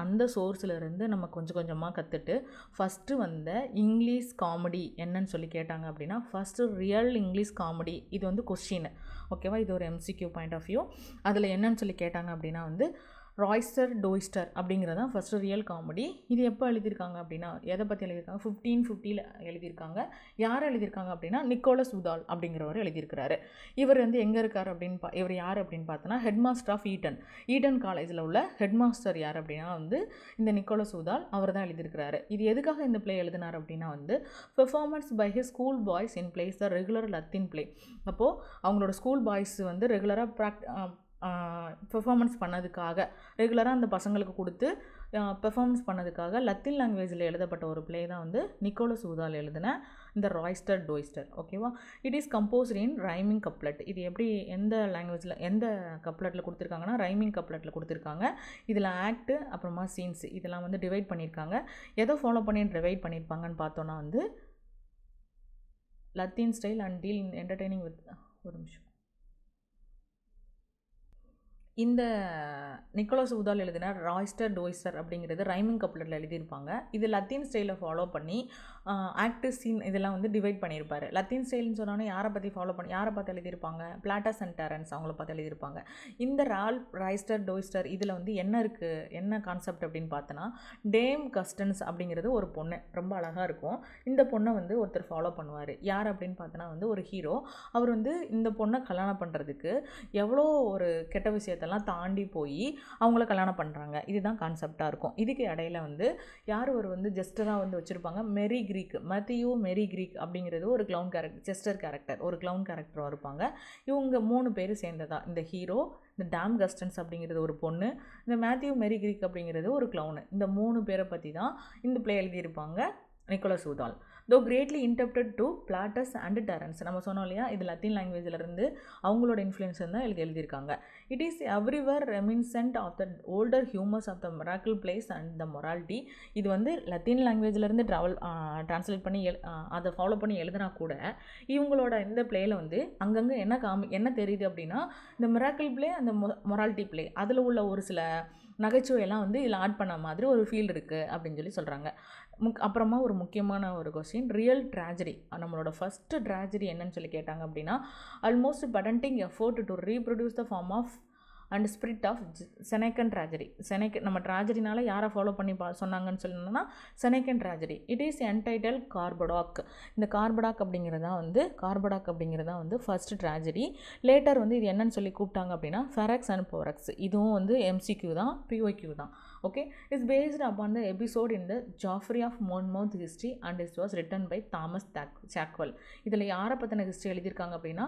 அந்த சோர்ஸ்லேருந்து நம்ம கொஞ்சம் கொஞ்சமாக கற்றுட்டு ஃபஸ்ட்டு வந்த இங்கிலீஷ் காமெடி என்னன்னு சொல்லி கேட்டாங்க அப்படின்னா ஃபஸ்ட்டு ரியல் இங்கிலீஷ் காமெடி. இது வந்து கொஸ்டின். ஓகேவா? இது ஒரு MCQ பாயிண்ட் ஆஃப் வியூ. அதில் என்னன்னு சொல்லி கேட்டாங்க அப்படின்னா வந்து ராய்ஸ்டர் டோய்ஸ்டர் அப்படிங்கிறது தான் ஃபஸ்ட்டு ரியல் காமெடி. இது எப்போ எழுதியிருக்காங்க அப்படின்னா, எதை பற்றி எழுதியிருக்காங்க, 1550 எழுதியிருக்காங்க. யார் எழுதியிருக்காங்க அப்படின்னா நிக்கோலஸ் உதால் அப்படிங்கிறவர் எழுதியிருக்கிறாரு. இவர் வந்து எங்கே இருக்கார் அப்படின்னு இவர் யார் அப்படின்னு பார்த்தோன்னா ஹெட் மாஸ்டர் ஆஃப் ஈட்டன் காலேஜில் உள்ள ஹெட் மாஸ்டர் யார் அப்படின்னா வந்து இந்த நிக்கோலஸ் உதால் அவர் தான் எழுதியிருக்கிறாரு. இது எதுக்காக இந்த பிளே எழுதினார் அப்படின்னா வந்து performance by his school boys in place the regular Latin play. அப்போது அவங்களோட ஸ்கூல் பாய்ஸ் வந்து ரெகுலராக பெர்ஃபார்மன்ஸ் பண்ணதுக்காக, ரெகுலராக அந்த பசங்களுக்கு கொடுத்து பெர்ஃபார்மன்ஸ் பண்ணதுக்காக லத்தீன் லாங்குவேஜில் எழுதப்பட்ட ஒரு பிளே தான் வந்து நிக்கோலஸ் உதால் எழுதின இந்த ராய்ஸ்டர் டோய்ஸ்டர். ஓகேவா? It is composed in rhyming couplet. இது எப்படி எந்த லாங்குவேஜில் எந்த கப்லெட்டில் கொடுத்துருக்காங்கன்னா ரைமிங் கப்லெட்டில் கொடுத்துருக்காங்க. இதில் ஆக்ட்டு அப்புறமா சீன்ஸ் இதெல்லாம் வந்து டிவைட் பண்ணியிருக்காங்க. எதை ஃபாலோ பண்ணி டிவைட் பண்ணியிருப்பாங்கன்னு பார்த்தோன்னா வந்து Latin style and deal in entertaining with ஒரு நிமிஷம். இந்த நிக்கோலஸ் உதால் எழுதின ராய்ஸ்டர் டோய்ஸ்டர் அப்படிங்கிறது ரைமிங் கப்லெட்டில் எழுதியிருப்பாங்க. இது லத்தீன் ஸ்டைலில் ஃபாலோ பண்ணி ஆக்டிவ் சீன் இதெல்லாம் வந்து டிவைட் பண்ணியிருப்பார். லத்தீன் ஸ்டைல்னு சொன்னோன்னே யாரை பார்த்து எழுதியிருப்பாங்க, பிளாட்டஸ் அண்ட் டெரன்ஸ் அவங்கள பார்த்து எழுதியிருப்பாங்க. இந்த ராய்ஸ்டர் டோய்ஸ்டர் இதில் வந்து என்ன கான்செப்ட் அப்படின்னு பார்த்தோன்னா, டேம் கஸ்டன்ஸ் அப்படிங்கிறது ஒரு பொண்ணு, ரொம்ப அழகாக இருக்கும். இந்த பொண்ணை வந்து ஒருத்தர் ஃபாலோ பண்ணுவார். யார் அப்படின்னு பார்த்தோன்னா வந்து ஒரு ஹீரோ. அவர் வந்து இந்த பொண்ணை கல்யாணம் பண்ணுறதுக்கு எவ்வளோ ஒரு கெட்ட விஷயத்தெல்லாம் தாண்டி போய் அவங்கள கல்யாணம் பண்ணுறாங்க. இதுதான் கான்செப்டாக இருக்கும். இதுக்கு இடையில வந்து யார் ஒரு வந்து ஜெஸ்டராக வந்து வச்சுருப்பாங்க, மேத்யூ மேரி கிரீக் அப்படிங்கிறது ஒரு க்ளவுன் கேரக்டர், ஜெஸ்டர் கேரக்டர், ஒரு க்ளவுன் கேரக்டராக இருப்பாங்க. இவங்க 3 பேர் சேர்ந்ததா இந்த ஹீரோ, இந்த டேம் கஸ்டன்ஸ் அப்படிங்கிறது ஒரு பொண்ணு, இந்த மேத்யூ மேரி கிரீக் அப்படிங்கிறது ஒரு க்ளவுனு. இந்த 3 பேரை பற்றி தான் இந்த பிளே எழுதியிருப்பாங்க நிக்கோலஸ் உதால். தோ கிரேட்லி இன்டர்ப்டட் டு பிளாட்டஸ் அண்ட் டெரன்ஸ். நம்ம சொன்னோம் இல்லையா, இது லத்தீன் லாங்குவேஜிலிருந்து அவங்களோட இன்ஃப்ளூயன்ஸ் தான் எழுதியிருக்காங்க. It is everywhere reminiscent of the older humours of the miracle plays and the morality. இது வந்து லத்தீன் லாங்குவேஜிலேருந்து ட்ரான்ஸ்லேட் பண்ணி அதை ஃபாலோ பண்ணி எழுதினா கூட இவங்களோட இந்த பிளேயில் வந்து அங்கங்கே என்ன தெரியுது அப்படின்னா, இந்த மிராக்கிள் பிளே அந்த மொராலிட்டி பிளே அதில் உள்ள ஒரு சில நகைச்சுவையெல்லாம் வந்து இதில் ஆட் பண்ண மாதிரி ஒரு ஃபீல் இருக்குது அப்படின்னு சொல்லி சொல்கிறாங்க. அப்புறமா ஒரு முக்கியமான ஒரு கொஸ்டின், ரியல் ட்ராஜடி. நம்மளோட ஃபஸ்ட்டு ட்ராஜடி என்னன்னு சொல்லி கேட்டாங்க அப்படின்னா, almost pedantic effort to reproduce the form of and spirit of Senecan tragedy. நம்ம ட்ராஜடினால யாரை ஃபாலோ பண்ணி சொன்னாங்கன்னு சொல்லணும்னா Senecan tragedy. It is entitled Gorboduc. இந்த கார்படாக் அப்படிங்கிறதா வந்து ஃபர்ஸ்ட் ட்ராஜடி. லேட்டர் வந்து இது என்னன்னு சொல்லி கூப்பிட்டாங்க அப்படின்னா ஃபெரக்ஸ் அண்ட் போரக்ஸ். இதுவும் வந்து MCQ தான், POQ தான். Okay, it's based upon the episode in the Geoffrey of Monmouth history and it was written by Thomas Sackville. இதில் யாரை பற்றின ஹிஸ்ட்ரி எழுதியிருக்காங்க அப்படின்னா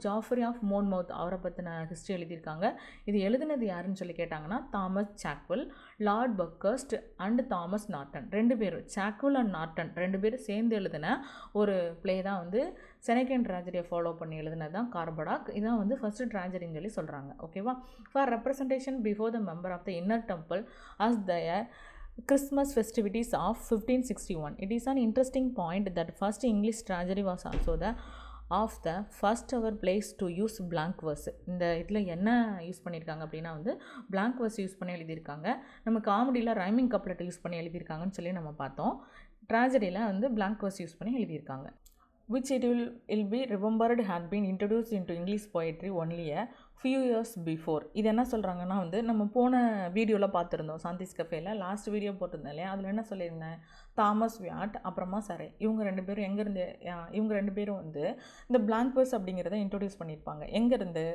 ஜாஃப்ரி ஆஃப் மோன்மவுத் அவரை பற்றின ஹிஸ்ட்ரி எழுதியிருக்காங்க. இது எழுதினது யாருன்னு சொல்லி கேட்டாங்கன்னா Thomas Sackville, Lord Buckhurst and Thomas Norton. 2 பேரும், சாக்வெல் அண்ட் நார்டன் 2 பேரும் சேர்ந்து எழுதின ஒரு பிளே தான் வந்து செனேக்கன் ட்ராஜடியை ஃபாலோ பண்ணி எழுதினது தான் கார்படாக். இதான் வந்து ஃபஸ்ட்டு ட்ராஜடின்னு சொல்லி சொல்கிறாங்க. ஓகேவா? For representation before the member of the inner temple as the Christmas festivities of 1561. It is an interesting point that first English tragedy was also the first ever place to use blank verse. இந்த இதில் என்ன use பண்ணியிருக்காங்க அப்படின்னா வந்து blank verse use பண்ணி எழுதியிருக்காங்க. நம்ம காமெடியில் rhyming couplet use பண்ணி எழுதியிருக்காங்கன்னு சொல்லி நம்ம பார்த்தோம். ட்ராஜடியில் வந்து blank verse யூஸ் பண்ணி எழுதியிருக்காங்க. which it will be remembered had been introduced into English poetry only a few years before. இது என்ன சொல்கிறாங்கன்னா வந்து நம்ம போன வீடியோவில் பார்த்துருந்தோம், சாந்திஸ் கஃபேல லாஸ்ட் வீடியோ போட்டிருந்தேன் இல்லையா, அதில் என்ன சொல்லியிருந்தேன், தாமஸ் வியாட் அப்புறமா சரே இவங்க 2 பேரும் எங்கேருந்து இவங்க 2 பேரும் வந்து இந்த பிளாங்க் வேர்ஸ் அப்படிங்கிறத இன்ட்ரடியூஸ் பண்ணியிருப்பாங்க. எங்கேருந்து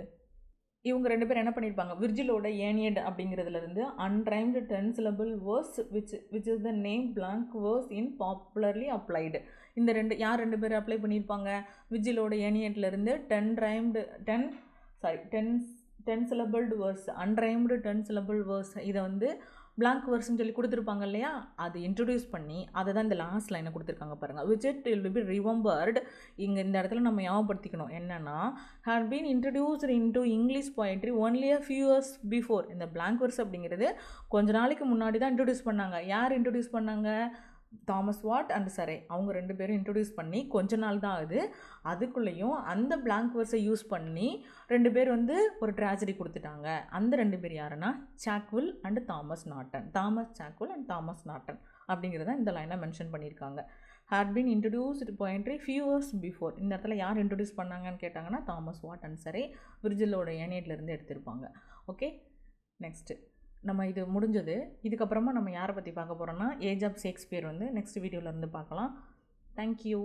இவங்க 2 பேரும் என்ன பண்ணியிருப்பாங்க, விர்ஜிலோட ஏனியட் அப்படிங்கிறதுலேருந்து அன்ரைம்டு 10 syllable verse which is the name blank verse in popularly applied. இந்த யார் 2 பேர் அப்ளை பண்ணியிருப்பாங்க, விர்ஜிலோட ஏனியட்லேருந்து 10 syllabled verse, அன்ரைம்டு 10 syllable verse இதை வந்து blank verse சொல்லி கொடுத்துருப்பாங்க இல்லையா, அது இன்ட்ரடியூஸ் பண்ணி அதை தான் இந்த லாஸ்ட் லைனை கொடுத்துருக்காங்க பாருங்கள். which it will be remembered. இங்கே இந்த இடத்துல நம்ம ஞாபகப்படுத்திக்கணும் என்னென்னா, had been introduced into English poetry only a few years before. இந்த blank verse அப்படிங்கிறது கொஞ்ச நாளைக்கு முன்னாடி தான் இன்ட்ரடியூஸ் பண்ணாங்க. யார் இன்ட்ரடியூஸ் பண்ணாங்க, தாமஸ் வாட் அண்ட் சரே அவங்க 2 பேரும் இன்ட்ரடியூஸ் பண்ணி கொஞ்ச நாள் தான் ஆகுது. அதுக்குள்ளேயும் அந்த பிளாங்க் வேர்ஸை யூஸ் பண்ணி 2 பேர் வந்து ஒரு ட்ராஜடி கொடுத்துட்டாங்க. அந்த 2 பேர் யாருன்னா Sackville and Thomas Norton. Thomas Sackville and Thomas Norton அப்படிங்கிறத இந்த லைனை மென்ஷன் பண்ணியிருக்காங்க. had been introduced poetry few years before. இந்த இடத்துல யார் இன்ட்ரடியூஸ் பண்ணாங்கன்னு கேட்டாங்கன்னா தாமஸ் வாட் அண்ட் சரே விர்ஜிலோட ஏனியட்லேருந்து எடுத்திருப்பாங்க. ஓகே, நெக்ஸ்ட்டு நம்ம இது முடிஞ்சது. இதுக்கப்புறமா நம்ம யாரை பற்றி பார்க்க போகிறோம்னா ஏஜ் ஆஃப் ஷேக்ஸ்பியர் வந்து நெக்ஸ்ட் வீடியோவில் இருந்து பார்க்கலாம். தேங்க்யூ.